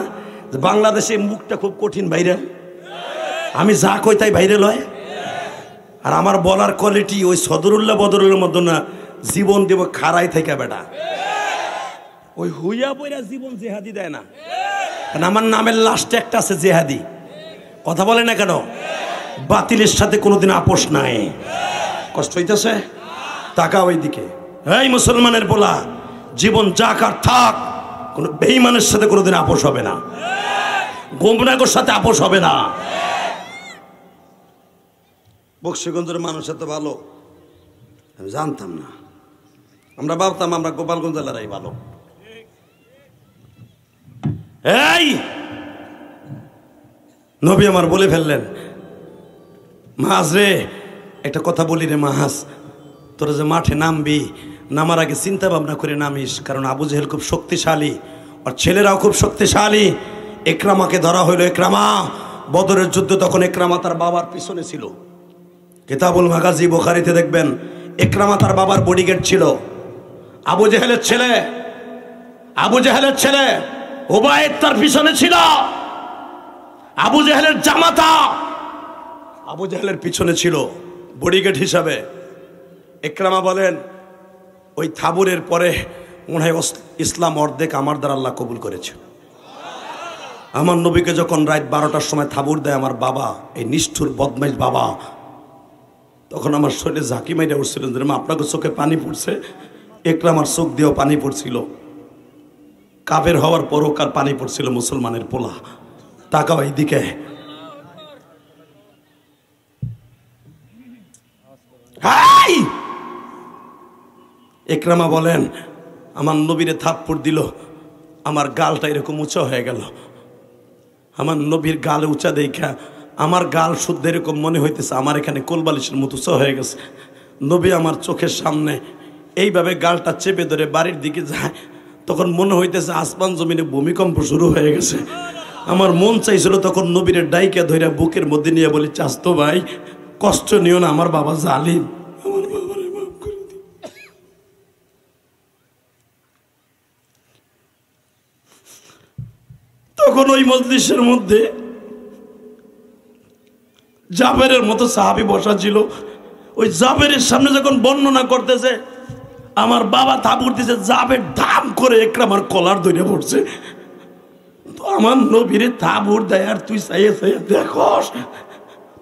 যে বাংলাদেশে মুখটা খুব কঠিন ভাইরাল, আমি যা কই তাই ভাইরাল হয়। আর আমার বলার কোয়ালিটি ওই সদরুল্লাহ বদরুল্লার মতো না, জীবন দেব খাড়াই থেকে বেটা, ওই হুইয়া বইরা জীবন জেহাদি দেয় না। কারণ আমার নামের লাস্টে একটা আছে জেহাদি। কথা বলে না কেন? বাতিলের সাথে কোনোদিন আপোষ নাই। কষ্ট হইতেছে? তাকা ওই দিকে। এই মুসলমানের বলা, জীবন যাক আর থাক, কোন বেঈমানের সাথে কোনোদিন আপোষ হবে না, গোমরাগের সাথে আপোষ হবে না। বক্সিগঞ্জের মানুষ এত ভালো আমি জানতাম না। আমরা ভাবতাম আমরা গোপালগঞ্জ জেলারাই ভালো। এই নবী আমার বলে ফেললেন, মাহাজ রে একটা কথা বলি রে মাহাজ, তোরা যে মাঠে নামবি, নামার আগে চিন্তা ভাবনা করে নামিস, কারণ আবু জেহেল খুব শক্তিশালী আর ছেলেরাও খুব শক্তিশালী। ইকরামাকে ধরা হইল। ইকরামা বদরের যুদ্ধ, তখন ইকরামা তার বাবার পিছনে ছিল। কিতাবুল মাগাজি বুখারীতে দেখবেন ইকরামা তার বাবার বডিগার্ড ছিল। আবু জেহেলের ছেলে, আবু জেহেলের ছেলে উবাইদ তার পিছনে ছিল। আবু জেহেলের জামাতা আবু জেহেলের পিছনে ছিল বডিগার্ড হিসাবে। ইকরামা বলেন, ওই থাবুরের পরে মনে হয় ইসলাম অর্ধেক আমার দ্বারা আল্লাহ কবুল করেছে। আমার নবীকে যখন রাত 12টার সময় থাবুর দেয় আমার বাবা, এই নিষ্ঠুর বদমাইশ বাবা, তখন আমার শরীরে ঝাঁকি মাইরা উঠছিলেন যে আপনাকে চোখে পানি পড়ছে। ইকরামার চোখ দিয়েও পানি পড়ছিল, কাফের হওয়ার পরও কার পানি পড়ছিল মুসলমানের পোলা। তাকাও এইদিকে। হাই! ইকরামা বলেন, আমার নবীরে থাপ্পড় দিল, আমার গালটা এরকম উঁচা হয়ে গেল। আমার নবীর গালে উঁচা দেখা আমার গাল শুদ্ধ এরকম মনে হইতেছে আমার এখানে কোলবালিশের মতো উঁচা হয়ে গেছে। নবী আমার চোখের সামনে এইভাবে গালটা চেপে ধরে বাড়ির দিকে যায়, তখন মনে হইতেছে আসমান জমিনে ভূমিকম্প শুরু হয়ে গেছে। আমার মন চাইছিল তখন নবীরে ডাইকা ধইরা বুকের মধ্যে নিয়ে বলি, চাস্তো ভাই কষ্ট নিও না, আমার বাবা জালিম, আমার বাবারে মাফ করে দিও। তখন ওই মজলিসের মধ্যে জাবেরের মতো সাহাবী বসা ছিল। ওই জাবেরের সামনে যখন বর্ণনা করতেছে, আমার বাবা থাপড় দিছে, জাবের ধাম করে ইকরামার কলার ধরে পড়ছে। তো আমার নবীরে থাপড় দেয় আর তুই চাইয়ে চাইয়ে দেখস,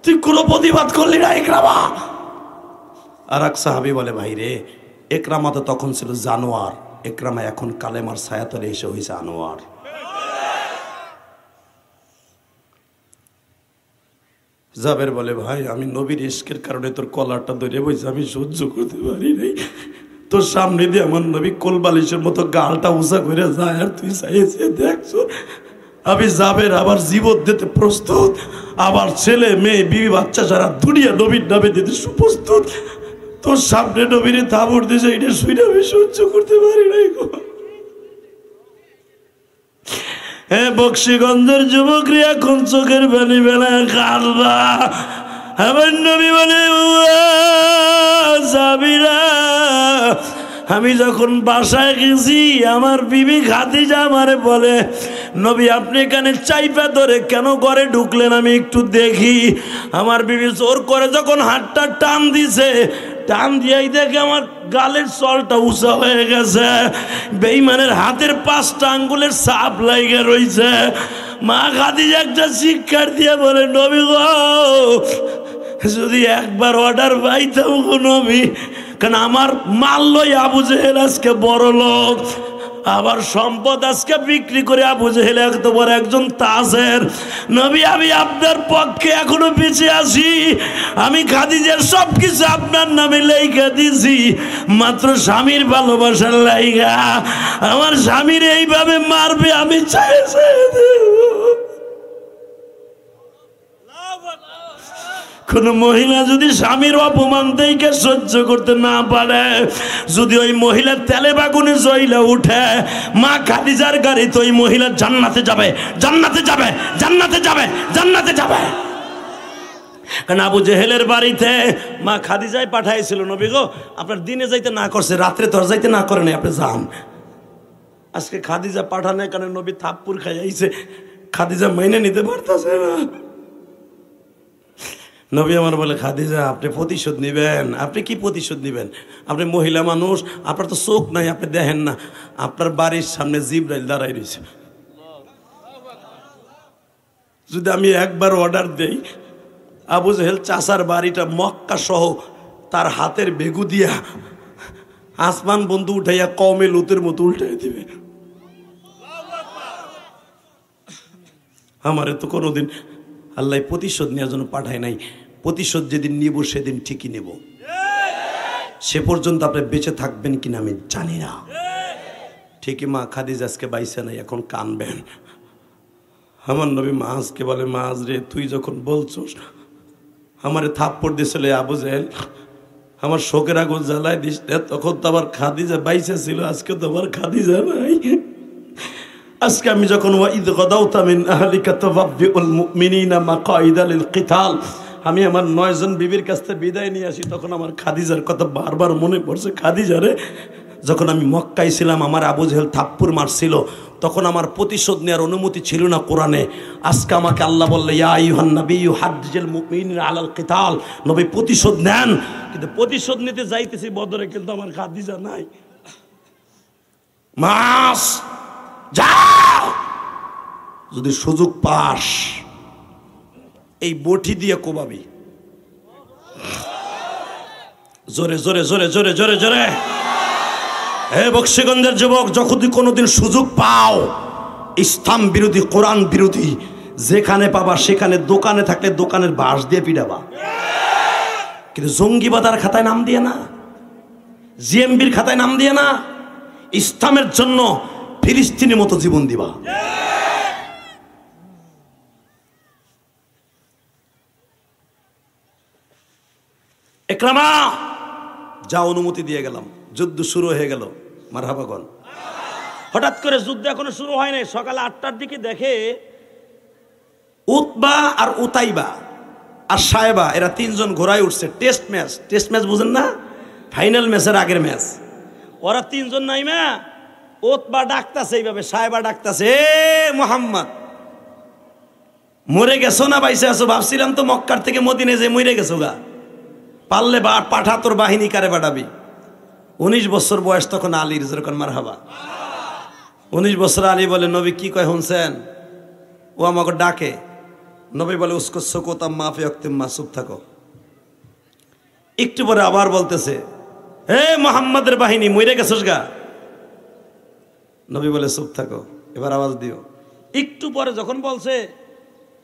তুই কোনো প্রতিবাদ করলি না ইকরামা। আর এক সাহাবী বলে, ভাই রে, ইকরামা তো তখন ছিল জানোয়ার, ইকরামা এখন কালেমার ছায়াতলে এসে হয়েছে আনোয়ার। জাবের বলে, ভাই আমি নবীর ইশকের কারণে তোর কলারটা ধরে বইছে, আমি সহ্য করতে পারি নাই। তোর সামনে দিয়ে আমার নবী কোলবালিশের মতো গালটা উঁচা করে যায় আর তুই চাইছে দেখছ। আমি জাবের আবার জীবন দিতে প্রস্তুত, আবার ছেলে মেয়ে বিবি বাচ্চা যারা দুনিয়া নবীর নামে দিতে সুপ্রস্তুত। তোর সামনে নবীরে থাপড় দিয়েছে, এটা শুনে আমি সহ্য করতে পারি নাই গো। হ্যাঁ, বক্সিগঞ্জের যুবকরা এখন চোখের পানি বেলা কাঁদবা। আমার নবী বলে, সাবিরা, আমি যখন বাসায় গেছি আমার বিবি খাদিজা আমারে বলে, নবী আপনি এখানে চাইপা ধরে কেন ঘরে ঢুকলেন, আমি একটু দেখি। আমার বিবি জোর করে যখন হাতটা টান দিছে, টান দিয়েই দেখে আমার গালের চলটা উঁচা হয়ে গেছে, বেঈমানের হাতের 5টা আঙ্গুলের ছাপ লাইগা রইছে। মা খাদিজা একটা শিক্ষার দিয়ে বলে, নবী গো, যদি একবার অর্ডার পাইতাম গো নবী, কারণ আমার মাল লই আবু জেহেল আজকে বড় লোক, আবার সম্পদ আজকে বিক্রি করে আবু জেহেল এত বড় একজন তাজের। নবী আমি আপনার পক্ষে এখনো বেঁচে আছি, আমি খাদিজার সবকিছু আপনার নামে লেখা দিয়েছি, মাত্র স্বামীর ভালোবাসার লাইগা। আমার স্বামীর এইভাবে মারবে আমি চাই। কোন মহিলা যদি স্বামীর অপমান দেখে সহ্য করতে না পারে, যদি ওই মহিলা তেলে বাগুনে জ্বলে উঠে, মা খাদিজার গাড়িতে ওই মহিলা জান্নাতে যাবে, জান্নাতে যাবে, জান্নাতে যাবে, জান্নাতে যাবে। কারণ আবু জেহেলের বাড়িতে মা খাদিজাই পাঠাইছিল, নবী গো আপনার দিনে যাইতে না করছে, রাত্রে তোর যাইতে না করে নাই, আপনি যান। আজকে খাদিজা পাঠানোর কারণে নবী থাপ্পড় খাইছে, খাদিজা মাইনে নিতে পারতেছে না। নবী আমার বলে, খাদিজা আপনি প্রতিশোধ নেবেন। আপনি কি প্রতিশোধ নেবেন? আপনি মহিলা মানুষ, আপনার তো চোখ নাই, আপনি দেখেন না, আপনার বাড়ির সামনে জিবরাইল দাঁড়াই রয়েছে। যদি আমি একবার অর্ডার দেই, আবু জেহেল চাচার বাড়িটা মক্কা সহ তার হাতের বেগু দিয়া আসমান বন্ধু উঠাইয়া কমে লুতের মতো উল্টাই দিবে। আমারে তো কোনোদিন আল্লাহ প্রতিশোধ নেওয়ার জন্য পাঠায় নাই। প্রতিশোধ যেদিন নিব সেদিন ঠিকই নেব। সে পর্যন্ত আপনি বেঁচে থাকবেন কিনা আমি জানি না। ঠিকই মা খাদিজা আজকে বাইসে নাই, এখন কানবেন। আমার নবী মাazকে বলে, মাaz রে, তুই যখন বলছস আমারে থাপ্পড় দিয়েছিল আবু জেহেল, আমার শোকের আগুন জ্বালায় দিস না, তখন তো আমার খাদিজা বাইসে ছিল, আজকে তো আমার খাদিজা নাই। আজকে আমি যখন ওয়াইদ গাদাউতা মিন আহলিকা তাওয়াব্বিউল মুমিনিনা মাকাইদা লিল কিতাল, আমি আমার 9 জন বিবির কাছ থেকে বিদায় নিয়ে আসি, তখন আমার খাদিজার কথা বারবার মনে পড়ছে। খাদিজারে যখন আমি মক্কায় ছিলাম, আমার আবু জেহেল থাপ্পড় মারছিল, তখন আমার প্রতিশোধ নেওয়ার অনুমতি ছিল না কোরআনে। আজকে আমাকে আল্লাহ বললে, ইয়া আইয়ুহান নাবিয়্যু হাজ্জিল মুমিনিনা আলাল কিতাল, নবী প্রতিশোধ নেন। কিন্তু প্রতিশোধ নিতে যাইতেছি বদরে, কিন্তু আমার খাদিজা নাই। মাস যা, যদি সুযোগ পাস এই বটি দিয়ে কোবাবি, জোরে জোরে জোরে জোরে জোরে জোরে। হে বক্সিগঞ্জের যুবক, যখন কোনোদিন সুযোগ পাও, ইসলাম বিরোধী, কোরআন বিরোধী যেখানে পাবা সেখানে, দোকানে থাকলে দোকানের বাঁশ দিয়ে পিটাবা। কিন্তু জঙ্গিবাদার খাতায় নাম দিয়ে না, জিএমবির খাতায় নাম দিয়ে না, ইসলামের জন্য ফিলিস্তিনের মতো জীবন দিবা। একরামা যা অনুমতি দিয়ে গেলাম, যুদ্ধ শুরু হয়ে গেল। মারহাবাগন। হঠাৎ করে যুদ্ধ এখনো শুরু হয় নাই। সকালে 8টার দিকে দেখে উতবা আর উতাইবা আর সাহেবা এরা 3 জন ঘোড়ায় উঠছে। টেস্ট ম্যাচ বুঝেন না, ফাইনাল ম্যাচের আগের ম্যাচ। ওরা 3 জন নাইমা উতবা ডাকতাছে এইভাবে, সাহেবা ডাকতাছে, এ মুহাম্মদ মরে গেছো না বাইসে আছো? ভাবছিলাম তো মক্কার থেকে মদিনে যে মরে গেছো গা, পারলে পাঠা তোর বাহিনী কারে পাঠাবি। 19 বছর বয়স তখন আলীর, যেরকম মারহাবা। 19 বছর আলী বলে, নবী কি কয় শুনছেন? ও আমাকে ডাকে। নবী বলে, উসকো সকোতাম মাফি অক্তিম্মা, চুপ থাকো। একটু পরে আবার বলতেছে, হে মোহাম্মদের বাহিনী মরে গেছোস গা। নবী বলে, চুপ থাকো, এবার আওয়াজ দিও। একটু পরে যখন বলছে,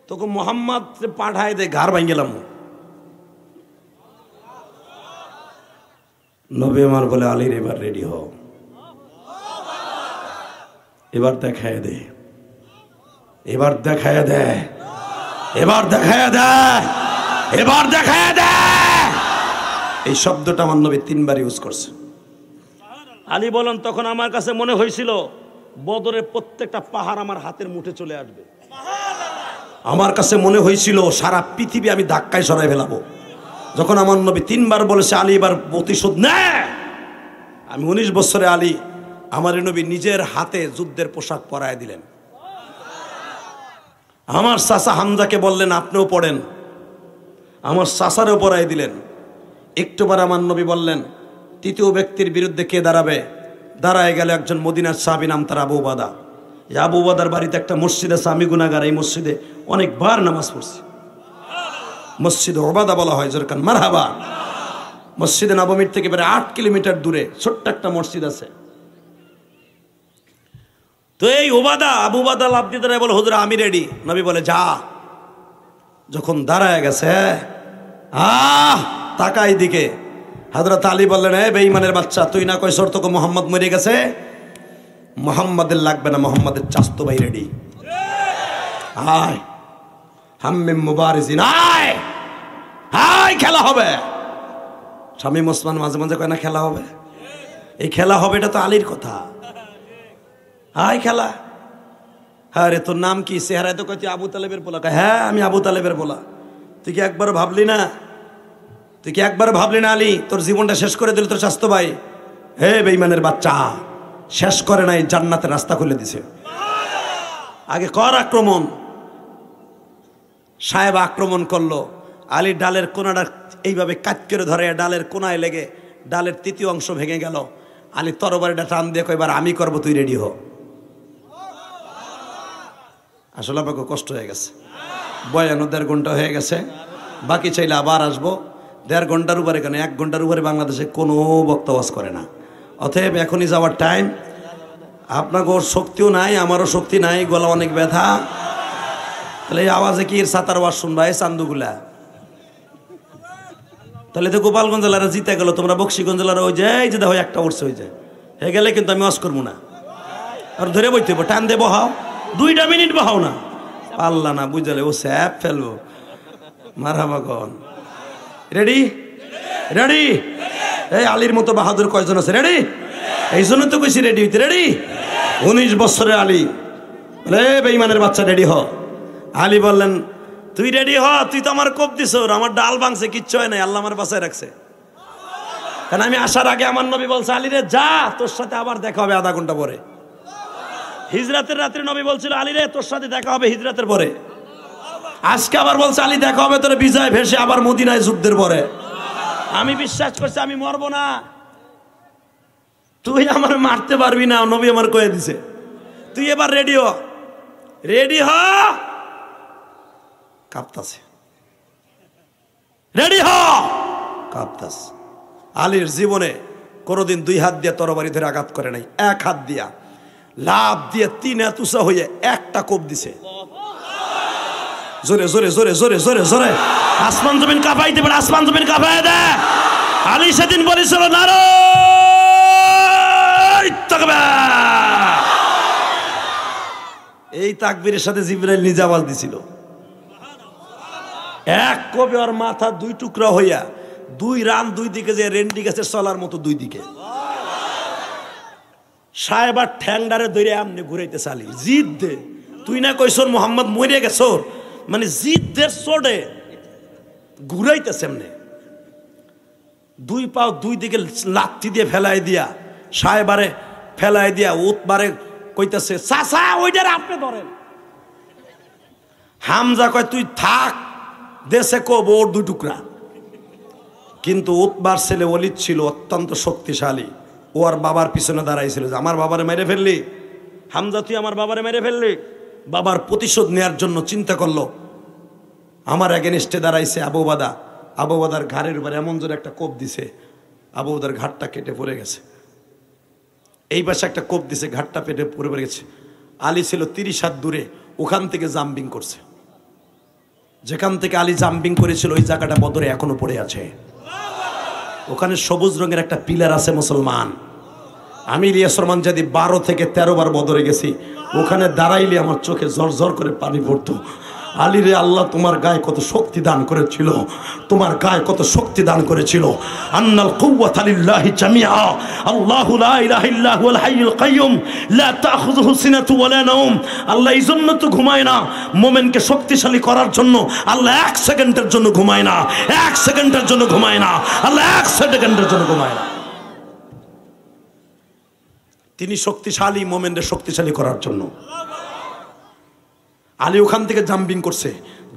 তখন মোহাম্মদ পাঠায় দে, ঘাড় ভাঙিলাম। নবী আমার বলে, আলীর এবার রেডি হও, এবার দেখায় দে, এবার দেখায় দে, এবার দেখায় দে, এবার দেখায় দে। এই শব্দটা আমার নবী 3 বার ইউজ করছে। আলী বলেন, তখন আমার কাছে মনে হয়েছিল বদরের প্রত্যেকটা পাহাড় আমার হাতের মুঠে চলে আসবে। আমার কাছে মনে হয়েছিল সারা পৃথিবী আমি ধাক্কায় সরাই ফেলাবো। যখন আমার নবী 3 বার বলেছে, আলী এবার প্রতিশোধ নেয়। আমি 19 বছরে আলী আমার নবী নিজের হাতে যুদ্ধের পোশাক পরায় দিলেন। আমার চাচা হামজাকে বললেন, আপনিও পড়েন। আমার চাচারও পরায় দিলেন। একটুবার আমার নবী বললেন, তৃতীয় ব্যক্তির বিরুদ্ধে কে দাঁড়াবে? দাঁড়ায় গেল একজন মদিনার সাহাবী, নাম তার আবু উবাদা। এই আবু উবাদার বাড়িতে একটা মসজিদ আছে, আমি গুনাহগার, এই মসজিদে অনেকবার নামাজ পড়ছি। মসজিদে উবাদা বলা হয়, যেরকম মারহাবা। মসজিদে নববীর থেকে প্রায় 8 কিলোমিটার দূরে ছোট্ট একটা মসজিদ আছে। তো এই উবাদা, আবু উবাদা লাফ দিয়ে দাঁড়ায় বলে, হুজুর আমি রেডি। নবী বলে, যা। যখন দাঁড়ায় গেছে, তাকাই দিকে, হযরত আলী বললেন, এ বেঈমানের বাচ্চা, তুই না কইছস তোকে মুহাম্মদ মরে গেছে? মুহাম্মাদের লাগবে না, মুহাম্মাদের চাস্তো ভাই রেডি। আয় হাম্মিম মুবারিজিন, আয় আয়, খেলা হবে। শামীম ওসমান মাঝে মাঝে কয় না খেলা হবে। এই খেলা হবে, এটা তো আলীর কথা। আয় খেলা। হ্যাঁ রে, তোর নাম কি? চেহারায় তো কয় তুই আবু তালেবের পোলা। হ্যাঁ আমি আবু তালেবের পোলা। তুই কি একবার ভাবলি না? তুই কি একবার ভাবলি না আলী তোর জীবনটা শেষ করে দিল তোর স্বাস্থ্য ভাই? হে বেঈমানের বাচ্চা, শেষ করে নাই, জান্নাতের রাস্তা খুলে দিছে। আগে কর আক্রমণ। সাহেব আক্রমণ করলো। আলী ডালের কোনাটা এইভাবে কাট করে ধরে, ডালের কোনায় লেগে ডালের 3য় অংশ ভেঙে গেল। আলী তরবারিটা টান দিয়ে কয়, এবার আমি করবো, তুই রেডি হ। আসলে আমাকে কষ্ট হয়ে গেছে, বয়ানো 1.5 ঘন্টা হয়ে গেছে, বাকি চাইলে আবার আসবো। 1.5 ঘন্টার উপরে কেন, 1 ঘন্টার উপরে বাংলাদেশে কোনো বক্তব্য করে না। অতএব এখনই যাওয়ার টাইম। আপনাকে ওর শক্তিও নাই, আমারও শক্তি নাই, গলা অনেক ব্যথা। তাহলে এই আওয়াজে কি সাতার ওয়াজ শুনবা? এই চান্দুগুলা তাহলে তো গোপালগঞ্জ জেলারা জিতে গেল, তোমরা বক্সিগঞ্জ জেলারা ওই যে এই যে দেখো একটা উঠছে, ওই যে হয়ে গেলে কিন্তু আমি ওয়াজ করবো না। আর ধরে বইতে হইব, টান দেবো, হাও 2 মিনিট বহাও না, পাল্লা না বুঝলে ও স্যাপ ফেলবো। মারহাবা কন, রেডি রেডি। এই আলীর মতো বাহাদুর কয়জন আছে? রেডি। এই জন্য তো কইছি রেডি হইতে। রেডি। 19 বছরের আলী বলে, বেঈমানের বাচ্চা রেডি হ। আলী বললেন, তুই রেডি হ, তুই তো আমার কোপ দিছ, আমার ডাল ভাঙছে, কিচ্ছু হয় নাই, আল্লাহ আমার বাঁচায় রাখছে। কারণ আমি আসার আগে আমার নবী বলছে, আলী রে যা, তোর সাথে আবার দেখা হবে 1/2 ঘন্টা পরে। হিজরাতের রাত্রে নবী বলছিল, আলী রে তোর সাথে দেখা হবে হিজরাতের পরে। আজকে আবার বলছে, আলী দেখা হবে তোর বিজয় ভেসে আবার মদিনায় যুদ্ধের পরে। আমি বিশ্বাস করছি আমি মরবো না, তুই আমার মারতে পারবি না, নবী আমার কয়ে দিছে। তুই এবার রেডি হ, রেডি হ। কাঁপতাছে, রেডি হ, কাঁপতাছে। আলীর জীবনে কোনোদিন 2 হাত দিয়ে তরবারি ধরে আঘাত করে নাই, 1 হাত দিয়া লাভ দিয়ে 3 হাত উঁচা হয়ে একটা কোপ দিছে। জোরে জোরে জোরে জোরে জোরে জোরে আসমান জমিন কাঁপাইতে পারে, আসমান জমিন কাঁপাই দেয়। আলী সেদিন বলেছিল নারায়ে তাকবীর। এই তাকবীরের সাথে জিবরাইল নিজে আওয়াজ দিছিল। এক কবে ওর মাথা দুই টুকরা হইয়া দুই রান দুই দিকে, যে রেন্ডি গাছের চলার মতো দুই দিকে। সাহেবার ঠ্যাংডারে ধরে আমনে ঘুরাইতে চালি, জিদ দে তুই না কইছর মোহাম্মদ মরে গেছর, মানে জিদ দের চড়ে ঘুরাইতেছে এমনি, দুই পাও দুই দিকে লাথি দিয়ে ফেলাই দিয়া, সাহেবারে ফেলাই দিয়া উতবারে কইতেছে চাচা ওইটারে আপনি ধরেন। হামজা কয় তুই থাক, দেশে কব ওর দুই টুকরা। কিন্তু উতবার ছেলে ওলীদ ছিল অত্যন্ত শক্তিশালী, ও আর বাবার পিছনে দাঁড়াইছিল যে আমার বাবারে মেরে ফেললি, হামজা তুই আমার বাবারে মেরে ফেললি। বাবার প্রতিশোধ নেয়ার জন্য চিন্তা করলো, আমার এগেনস্টে দাঁড়াইছে আবু উবাদা। আবু উবাদার ঘাড়ের উপরে এমন জোরে একটা কোপ দিছে, আবু উবাদার ঘাটটা কেটে পড়ে গেছে। এই পাশে একটা কোপ দিছে, ঘাটটা পেটে পড়ে গেছে। আলী ছিল 30 হাত দূরে, ওখান থেকে জাম্পিং করছে। যেখান থেকে আলী জাম্পিং করেছিল ওই জায়গাটা বদরে এখনো পড়ে আছে। ওখানে সবুজ রঙের একটা পিলার আছে মুসলমান। আমি ইলিয়াস রহমান যদি 12 থেকে 13 বার বদরে গেছি, ওখানে দাঁড়াইলে আমার চোখে জর জর করে পানি পড়তো। আলী রে, আল্লাহ তোমার গায়ে কত শক্তি দান করেছিল, তোমার গায়ে কত শক্তি দান করেছিল। আন্নাল কুওয়াতা লিল্লাহি জামিআ, আল্লাহু লা ইলাহা ইল্লা হুয়াল হাইয়ুল কাইয়ুম লা তাখুযুহু সিনাতু ওয়ালা নাওম। আল্লাহ এই জন্য তো ঘুমায় না, মুমিনকে শক্তিশালী করার জন্য। আল্লাহ 1 সেকেন্ডের জন্য ঘুমায় না, 1 সেকেন্ডের জন্য ঘুমায় না, আল্লাহ 1 সেকেন্ডের জন্য ঘুমায় না। তিনি শক্তিশালী, মুমিনদের শক্তিশালী করার জন্য। আলী ওখান থেকে জাম্পিং করছে,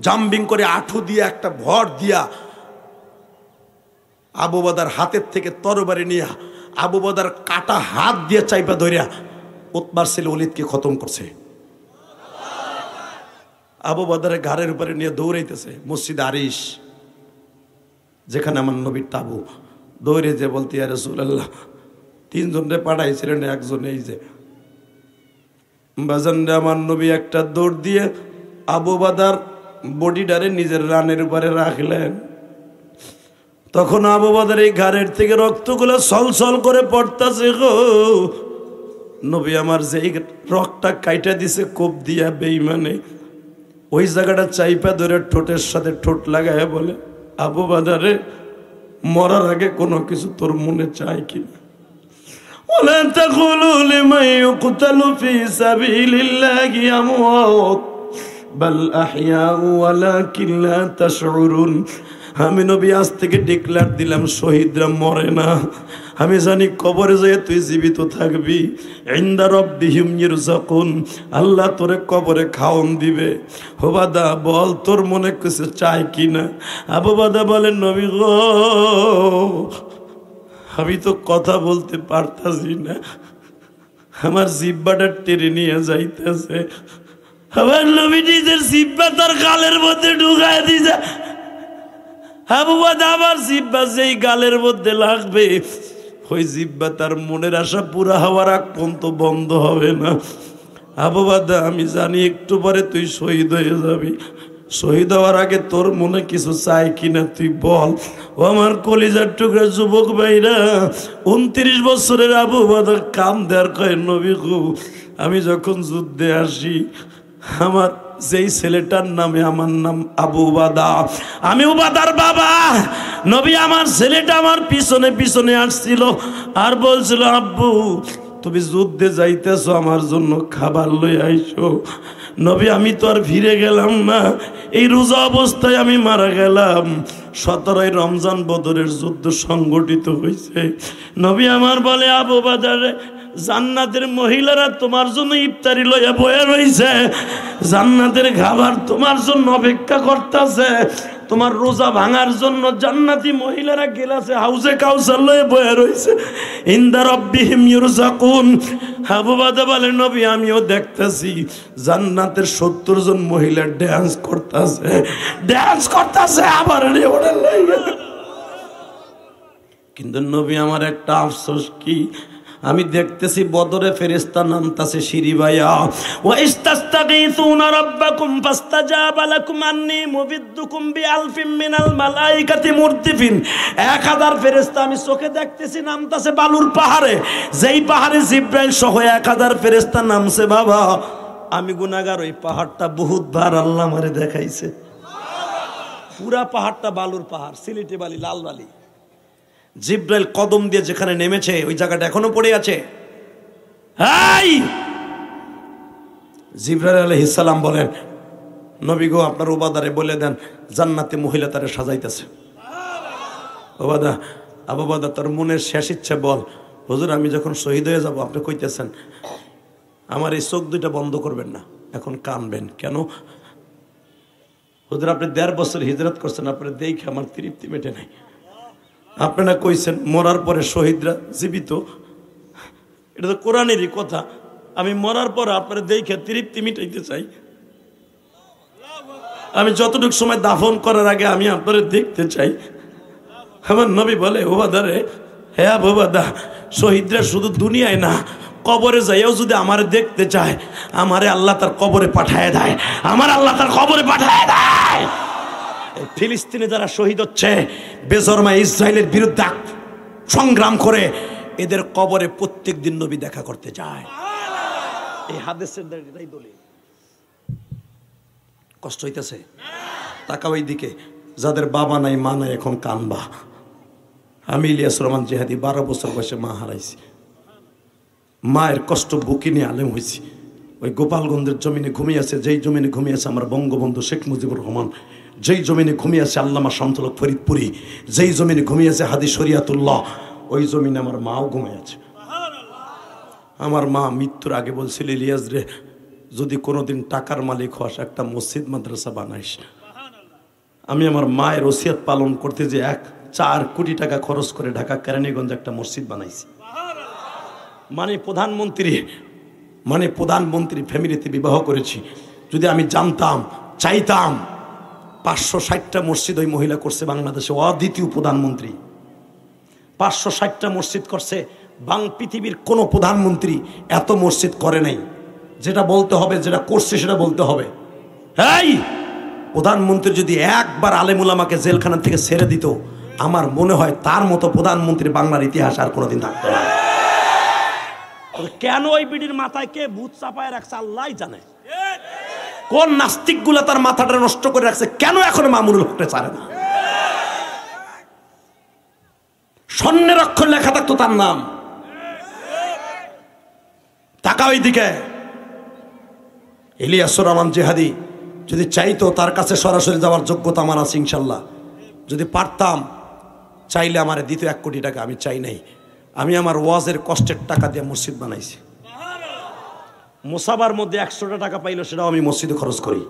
জাম্পিং করে আঠু দিয়ে একটা ভর দিয়া আবু উবাদার হাতের থেকে তরবারি নিয়ে আবু উবাদার কাটা হাত দিয়ে চাইপা ধরিয়া উতবার ছেলে ওলীদকে খতম করছে। আবু উবাদারের ঘাড়ের উপরে নিয়ে দৌড়াইতেছে মসজিদ আরিশ, যেখানে আমার নবীর তাবু। দৌড়ে যে বলতে ইয়া রাসূলুল্লাহ, 3 জনরে পাঠাইছিলেন, একজন এই যে বাজানরে। আমার নবী একটা দৌড় দিয়ে আবু উবাদার বডিটারে নিজের রানের উপরে রাখলেন। তখন আবু উবাদার এই ঘাড়ের থেকে রক্তগুলো ছলছল করে পড়তাছে গো। নবী আমার যেই রক্তটা কাইটা দিছে কোপ দিয়া বেঈমানে, ওই জায়গাটা চাইপা ধরে ঠোঁটের সাথে ঠোঁট লাগায় বলে, আবু উবাদারে, মরার আগে কোনো কিছু তোর মনে চাই কিনা? ولا تقولوا لمن يقتل في سبيل الله أموات بل أحياء ولكن لا تشعرون। আমি নবী আজ থেকে ডিক্লেয়ার দিলাম, শহীদরা মরে না। আমি জানি কবরে যেয়ে তুই জীবিত থাকবি। ইনদা রাব্বিহিম ইরযাকুন, আল্লাহ তোরে কবরে খাওন দিবে। উবাদা বল তোর মনে কিছু চাই কিনা? আবু উবাদা বলেন, নবী গো, আমি তো কথা বলতে পারতাছি না, আমার জিহ্বাটা টেনে নিয়ে যাইতেছে। আমার নবী নিজের জিহ্বা তার গালের মধ্যে ঢুকায় দিছে। আবু উবাদা, আমার জিহ্বা যেই গালের মধ্যে লাগবে, ওই জিহ্বা তার মনের আশা পুরা হওয়ার আগ পর্যন্ত বন্ধ হবে না। আবু উবাদা, আমি জানি একটু পরে তুই শহীদ হয়ে যাবি। শহীদ হওয়ার আগে তোর মনে কিছু চাই কিনা তুই বল। ও আমার কলিজার টুকরা যুবক ভাইরা, 29 বছরের আবু উবাদা কাম দেয়ার কয়, নবী গো, আমি যখন যুদ্ধে আসি, আমার যেই ছেলেটার নামে আমার নাম আবু উবাদা, আমি উবাদার বাবা। নবী আমার ছেলেটা আমার পিছনে পিছনে আসছিল আর বলছিল, আব্বু তুমি যুদ্ধে যাইতেছো, আমার জন্য খাবার লই আইসো। নবী আমি তো আর ফিরে গেলাম না, এই রোজা অবস্থায় আমি মারা গেলাম। 17ই রমজান বদরের যুদ্ধ সংগঠিত হয়েছে। নবী আমার বলে, আবু উবাদার, জান্নাতের মহিলারা তোমার জন্য ইফতারি লইয়া বয়ে রইছে, জান্নাতের খাবার তোমার জন্য অপেক্ষা করতেছে। তোমার রোজা ভাঙার জন্য জান্নাতি মহিলারা গেলাছে হাউজে কাউসার লয়ে বয়ে রইছে। ইনদা রাব্বিহিম ইরযাকুন। আবু উবাদা বলে, নবী আমিও দেখতেছি জান্নাতের 70 জন মহিলা ড্যান্স করতেছে আবার ওটার লাগে। কিন্তু নবী আমার একটা আফসোস কি, আমি দেখতেছি বদরে ফেরেশতা নামতাছে সিঁড়ি বাইয়া, ওয়া ইস্তাস্তাগীসুনা রাব্বাকুম ফাস্তাজাবা লাকুম আন্নী মুবিদ্দুকুম বিআলফিন মিনাল মালাইকাতি মুরদিফিন। 1000 ফেরেশতা আমি চোখে দেখতেছি নামতাছে বালুর পাহাড়ে, যেই পাহাড়ে জিব্রাইল সহ 1000 ফেরেশতা নামছে। বাবা আমি গুনাহগার, ওই পাহাড়টা বহুত বার আল্লাহ আমারে দেখাইছে। পুরা পাহাড়টা বালুর পাহাড়, সিলেটি বালি, লাল বালি। জিব্রাইল কদম দিয়ে যেখানে নেমেছে ওই জায়গাটা এখনো পড়ে আছে। হাই জিব্রাইল আলাইহিস সালাম বলেন, নবী গো আপনার উবাদারে বলে দেন জান্নাতে মহিলা তারে সাজাইতেছে। উবাদা, আবু বাদা তোর মনের শেষ ইচ্ছে বল। হুজুর আমি যখন শহীদ হয়ে যাব আপনি কইতেছেন আমার এই চোখ দুইটা বন্ধ করবেন না, এখন কানবেন কেন? হুজুর আপনি 1.5 বছর হিজরত করছেন, আপনার দেখে আমার তৃপ্তি মেটে নাই। আপনারা কইছেন মরার পরে শহীদরা জীবিত, এটা তো কোরআনেরই কথা। আমি মরার পর আপনারা দেখে তৃপ্তি মিটাইতে চাই। আমি যতটুকু সময় দাফন করার আগে আমি আপনারা দেখতে চাই। আমার নবী বলে ওবাদারে, হ্যাঁ ওবাদা, শহীদরা শুধু দুনিয়ায় না কবরে যাইও যদি আমারে দেখতে চায়, আমারে আল্লাহ তার কবরে পাঠায় দেয়, আমার আল্লাহ তার কবরে পাঠায় দেয়। ফিলিস্তিনে যারা শহীদ হচ্ছে বেজরমা ইসরায়েলের বিরুদ্ধে সংগ্রাম করে, এদের কবরে প্রত্যেক দিন নবী দেখা করতে যায়। এই হাদিসের এটাই দলিল। কষ্ট হইতেছে? তাকাও এই দিকে, যাদের বাবা নাই মা নাই এখন কানবা। আমি ইলিয়াস রহমান জিহাদি 12 বছর বয়সে মা হারাইছি। মায়ের কষ্ট বুকে নিয়ে আলেম হয়েছি। ওই গোপালগঞ্জের জমিনে ঘুমিয়ে আছে, যেই জমিনে ঘুমিয়ে আছে আমার বঙ্গবন্ধু শেখ মুজিবুর রহমান, যেই জমিনে ঘুমিয়ে আছে আল্লামা শামসুল হক ফরিদপুরি, যেই জমিনে ঘুমিয়ে আছে হাদি শরিয়াতুল্লাহ, ওই জমিনে আমার মাও ঘুমিয়ে আছে। আমার মা মৃত্যুর আগে বলছিল, ইলিয়াস রে যদি কোনোদিন টাকার মালিক হস একটা মসজিদ মাদ্রাসা বানাইস। আমি আমার মায়ের ওসিয়ত পালন করতে যে 4 কোটি টাকা খরচ করে ঢাকা কেরানীগঞ্জে একটা মসজিদ বানাইছি। প্রধানমন্ত্রী ফ্যামিলিতে বিবাহ করেছি। যদি আমি জানতাম, চাইতাম, 560টা মসজিদ ওই মহিলা করছে বাংলাদেশে, অদ্বিতীয় প্রধানমন্ত্রী। 560টা মসজিদ করছে, পৃথিবীর কোনো প্রধানমন্ত্রী এত মসজিদ করে নাই। যেটা বলতে হবে, যেটা করছে সেটা বলতে হবে। এই প্রধানমন্ত্রী যদি একবার আলেম উলামাকে জেলখানা থেকে ছেড়ে দিত, আমার মনে হয় তার মতো প্রধানমন্ত্রী বাংলার ইতিহাস আর কোনোদিন থাকতো না। কেন ওই বিডির মাথায় কে ভূত চাপায় রাখছে আল্লাহই জানে। কোন নাস্তিক গুলা তার মাথাটা নষ্ট করে রাখছে, কেন এখন মামুনুল হককে ছাড়ে না? স্বর্ণের অক্ষর লেখা থাকতো তার নাম। তাকাও এইদিকে, ইলিয়াস রহমান জিহাদি যদি চাইতো তার কাছে সরাসরি যাওয়ার যোগ্যতা আমার আছে ইনশাল্লাহ। যদি পারতাম, চাইলে আমার দিত 1 কোটি টাকা, আমি চাই নাই। আমি আমার ওয়াজের কষ্টের টাকা দিয়ে মসজিদ বানাইছি। মোসাবার মধ্যে 100টা টাকা পাইলো, সেটাও আমি মসজিদে খরচ করি।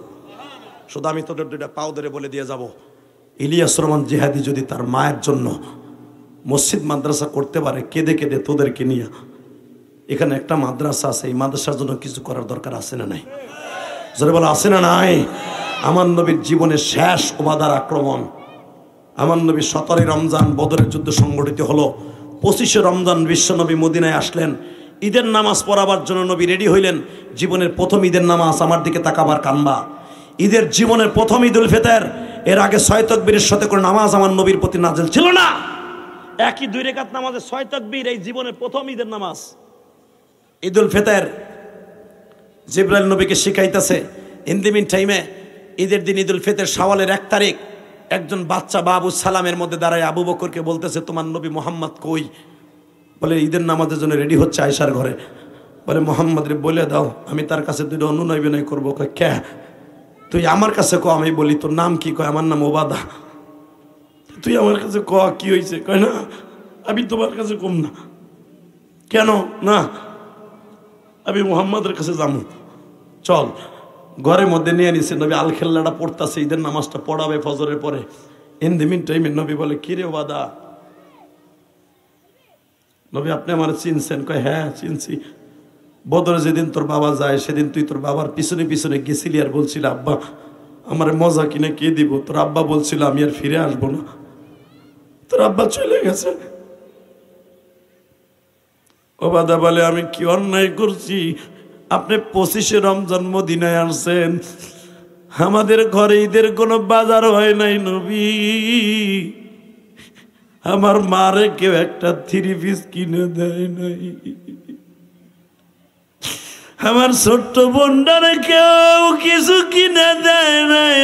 শুধু আমি তোদের 2টা পাও ধরে বলে দিয়ে যাব, ইলিয়াস রহমান জিহাদি যদি তার মায়ের জন্য মসজিদ মাদ্রাসা করতে পারে, কেঁদে কেঁদে তোদেরকে নিয়ে, এখানে একটা মাদ্রাসা আছে, এই মাদ্রাসার জন্য কিছু করার দরকার আছে না নাই? জোরে বলো আছে না নাই? আমার নবীর জীবনের শেষ ওবাদার আক্রমণ। আমার নবী 17 রমজান বদরের যুদ্ধ সংগঠিত হলো। 25 রমজান বিশ্বনবী মদিনায় আসলেন। ঈদের নামাজ পড়াবার জন্য নবী রেডি হইলেন। জীবনের প্রথম ঈদের নামাজ, আমার দিকে তাকাবার কানবা। ঈদের জীবনের প্রথম ঈদুল ফিতর, এর আগে 6 তাকবীরের সাথে করে নামাজ আমার নবীর প্রতি নাযিল ছিল না। একই 2 রাকাত নামাজে 6 তাকবীর, এই জীবনের প্রথম ঈদের নামাজ। ঈদুল ফিতর জিবরাইল নবীকে শিখাইতেছে। ইন দি মিন টাইমে ঈদের দিন ঈদুল ফিতর শাওয়ালের 1 তারিখ, একজন বাচ্চা বাবু সালামের মধ্যে দাঁড়ায় আবু বকরকে বলতেছে, তোমার নবী মোহাম্মদ কই? বলে ঈদের নামাজের জন্য রেডি হচ্ছে আয়েশার ঘরে। বলে মোহাম্মদ রে বলে দাও, আমি তার কাছে 2টা অনুনয় বিনয় করবো। কয় কে? তুই আমার কাছে ক। আমি বলি তোর নাম কি? কয় আমার নাম ওবাদা। তুই আমার কাছে ক কি হয়েছে? কয় না আমি তোমার কাছে কম না। কেন? না আমি মোহাম্মদের কাছে যাবো, চল। ঘরের মধ্যে নিয়ে নিছে। নবী আল খেল্লাটা পড়তেছে, ঈদের নামাজটা পড়াবে ফজরের পরে। ইন দি মিন টাইমে নবী বলে, কিরে ওবাদা? নবী আপনি আমার চিনছেন? কয় হ্যাঁ চিনছি। বদরে যেদিন তোর বাবা যায়, সেদিন তুই তোর বাবার পিছনে পিছনে গেছিলি আর বলছিল, আব্বা আমার মজা কিনে কে দিব? তোর আব্বা বলছিল আমি আর ফিরে আসবো না। তোর আব্বা চলে গেছে। ও বাদা বলে আমি কি অন্যায় করছি? আপনি 25শে রমজান মদিনায় আসছেন, আমাদের ঘরে ঈদের কোনো বাজার হয় নাই নবী। আমার মারে কেউ একটা 3 পিস কিনে দেয় নাই, আমার ছোট্ট বোনটারে কেউ কিছু কিনে দেয় নাই।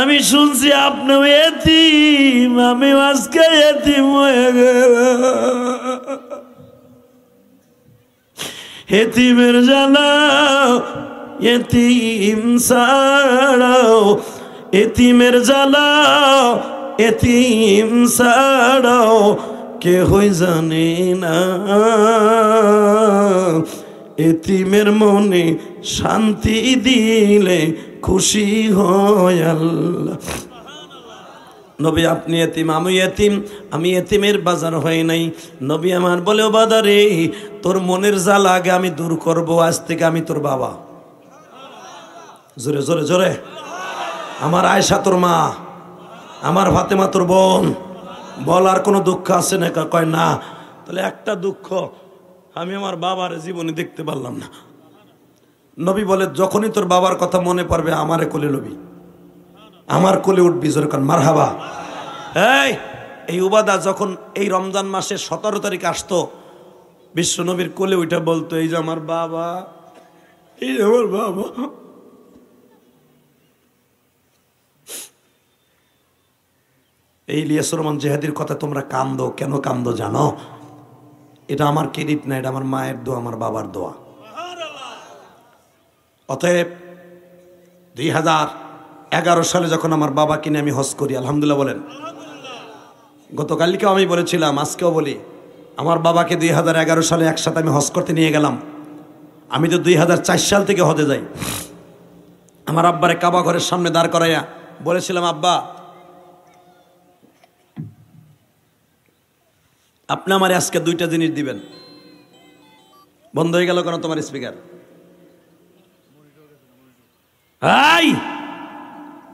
আমি শুনছি আপনি এতিম, আমি আজকে এতিম হয়ে গেল। এতিমের জ্বালা এতিম ছাড়াও, এতিমের জ্বালা এতিম ছাড়াও কেহই জানে না। এতিমের মনে শান্তি দিলে খুশি হয় আল্লাহ। নবী আপনি এতিম, আমি এতিম, আমি এতিমের বাজার হয় নাই। নবী আমার বলে, ও বাদারে তোর মনের জ্বালা আগে আমি দূর করব, আজ থেকে আমি তোর বাবা। জোরে জোরে জোরে। আমার আয়েশা তোর মা, আমার ফাতেমা তোর বোন। বল আর কোনো দুঃখ আছে না? কয় না। তাহলে একটা দুঃখ, আমি আমার বাবার জীবনে দেখতে পারলাম না। নবী বলে, যখনই তোর বাবার কথা মনে পড়বে আমারে কোলে লবি, আমার কোলে উঠবি। জোরে কান মারহাবা। এই উবাদা যখন এই রমজান মাসের 17 তারিখ আসতো, বিশ্ব নবীর কোলে ওইটা বলতো, এই যে আমার বাবা, এই যে আমার বাবা। এই ইলিয়াসুর রহমান জিহাদির কথা তোমরা কান্দো কেন? কান্দো জানো? এটা আমার ক্রেডিট না, এটা আমার মায়ের দোয়া, আমার বাবার দোয়া। অতএব 2011 সালে যখন আমার বাবাকে নিয়ে আমি হজ করি, আলহামদুলিল্লাহ বলেন। গতকালকেও আমি বলেছিলাম, আজকেও বলি, আমার বাবাকে 2011 সালে একসাথে আমি হজ করতে নিয়ে গেলাম। আমি তো 2004 সাল থেকে হজে যাই। আমার আব্বারে কাবা ঘরের সামনে দাঁড় করাইয়া বলেছিলাম, আব্বা আপনি আমার আজকে 2টা জিনিস দিবেন। বন্ধ হয়ে গেল কেন তোমার স্পিকার?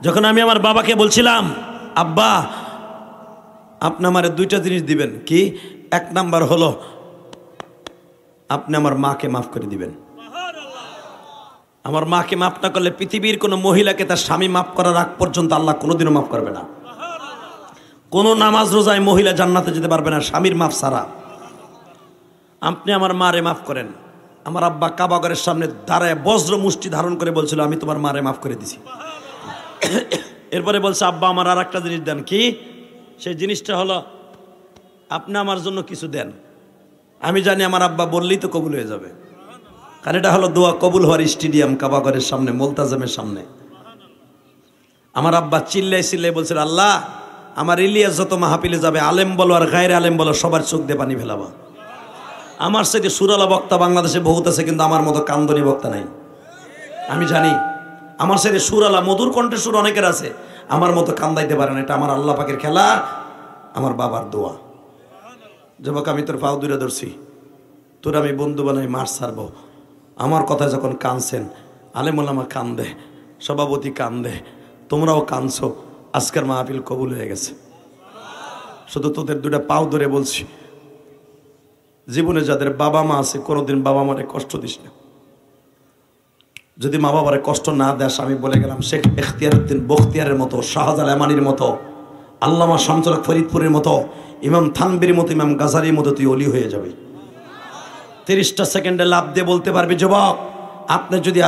যখন আমি আমার বাবাকে বলছিলাম, আব্বা আপনি আমার 2টা জিনিস দিবেন, কি? 1 নাম্বার হলো আপনি আমার মাকে মাফ করে দিবেন। আমার মাকে মাফ না করলে পৃথিবীর কোনো মহিলাকে তার স্বামী মাফ করার আগ পর্যন্ত আল্লাহ কোনোদিনও মাফ করবে না। কোনো নামাজ রোজায় মহিলা জান্নাতে যেতে পারবে না স্বামীর মাফ ছাড়া। আপনি আমার মারে মাফ করেন। আমার আব্বা কাবা ঘরের সামনে দাঁড়ায় বজ্র মুষ্টি ধারণ করে বলছিল, আমি তোমার মারে মাফ করে দিছি। এরপরে বলছে, আব্বা আমার আর একটা জিনিস দেন। কি? সেই জিনিসটা হলো আপনি আমার জন্য কিছু দেন। আমি জানি আমার আব্বা বললেই তো কবুল হয়ে যাবে, কারণ এটা হলো দোয়া কবুল হওয়ার স্টেডিয়াম, কাবা ঘরের সামনে, মোলতাজামের সামনে। আমার আব্বা চিল্লাই চিল্লাই বলছিল, আল্লাহ আমার ইলিয়াস যত মাহফিলে যাবে, আলেম বলো আর গায়রে আলেম বলো, সবার চোখ দিয়ে পানি ফেলাবা। আমার সাথে সুরালা বক্তা বাংলাদেশে বহুত আছে, কিন্তু আমার মতো কান্দনী বক্তা নাই। আমি জানি আমার সাথে সুরালা মধুর কণ্ঠে সুর অনেকের আছে, আমার মতো কান্দাইতে পারে না। এটা আমার আল্লাহ পাকের খেলা, আমার বাবার দোয়া। যুবক আমি তোর পাও দূরে ধরছি, তোর আমি বন্ধু বানাই মার ছাড়বো। আমার কথা যখন কানছেন, আলেমুলামা কান্দে, সভাপতি কান্দে, তোমরাও কানছো, আজকের মাহফিল কবুল হয়ে গেছে। শুধু তোদের 2টা পাও ধরে বলছি, জীবনে যাদের বাবা মা আছে কোনোদিন বাবা মারে কষ্ট দিস না। যদি মা বাবারে কষ্ট না দেস, আমি বলে গেলাম শেখ ইখতিয়ারউদ্দিন বখতিয়ারের মতো, শাহজালাল আমানির মতো, আল্লামা শামসুল ফরিদপুরের মতো, ইমাম থানবীর মতো, ইমাম গাজারির মতো তুই অলি হয়ে যাবি। 30টা সেকেন্ডে লাভ দিয়ে বলতে পারবি, যুবক আপনি যদি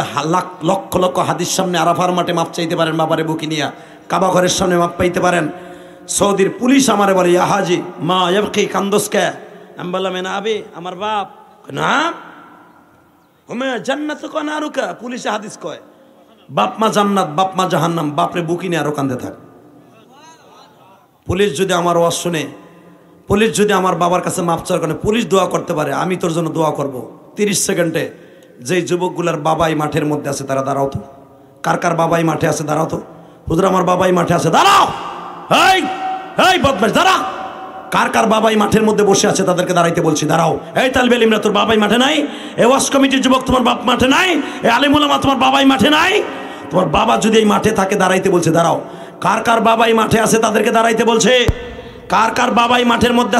লক্ষ লক্ষ হাদিস সামনে আরাফার মাঠে মাপ চাইতে পারেন, বাবারে বুকি নিয়া কাবা ঘরের সামনে মাপ পাইতে পারেন। সৌদির পুলিশ আমারে বলে, ইয়া হাজি মা ইয়াবকি কান্দোসকে। আমি বললাম, না আবে আমার বাপ না হুমে জান্নাত কো না রুকা। পুলিশে হাদিস কয়, বাপ মা জান্নাত, বাপ মা জাহান্নাম, বাপরে বুকি নিয়ে আরো কান্দে থাক। পুলিশ যদি আমার ওয়াজ শুনে, পুলিশ যদি আমার বাবার কাছে মাপ চাওয়ার কারণে পুলিশ দোয়া করতে পারে, আমি তোর জন্য দোয়া করব। 30 সেকেন্ডে যেই যুবকগুলার বাবাই মাঠের মধ্যে আছে তারা দাঁড়াও তো। কার কার বাবাই মাঠে আছে দাঁড়াও তো। হুজুর আমার বাবাই মাঠে আছে, দাঁড়াও। এই এই বদমাশ দাঁড়া। কার কার বাবাই মাঠের মধ্যে বসে আছে তাদেরকে দাঁড়াইতে বলছি, দাঁড়াও। এই তালবে ইলমরা তোর বাবাই মাঠে নাই? এই ওয়াজ কমিটির যুবক তোমার বাপ মাঠে নাই? এই আলেম ওলামা তোমার বাবাই মাঠে নাই? তোমার বাবা যদি এই মাঠে থাকে দাঁড়াইতে বলছে, দাঁড়াও। কার কার বাবাই মাঠে আছে তাদেরকে দাঁড়াইতে বলছে। কার কার বাবাই মাঠের মধ্যে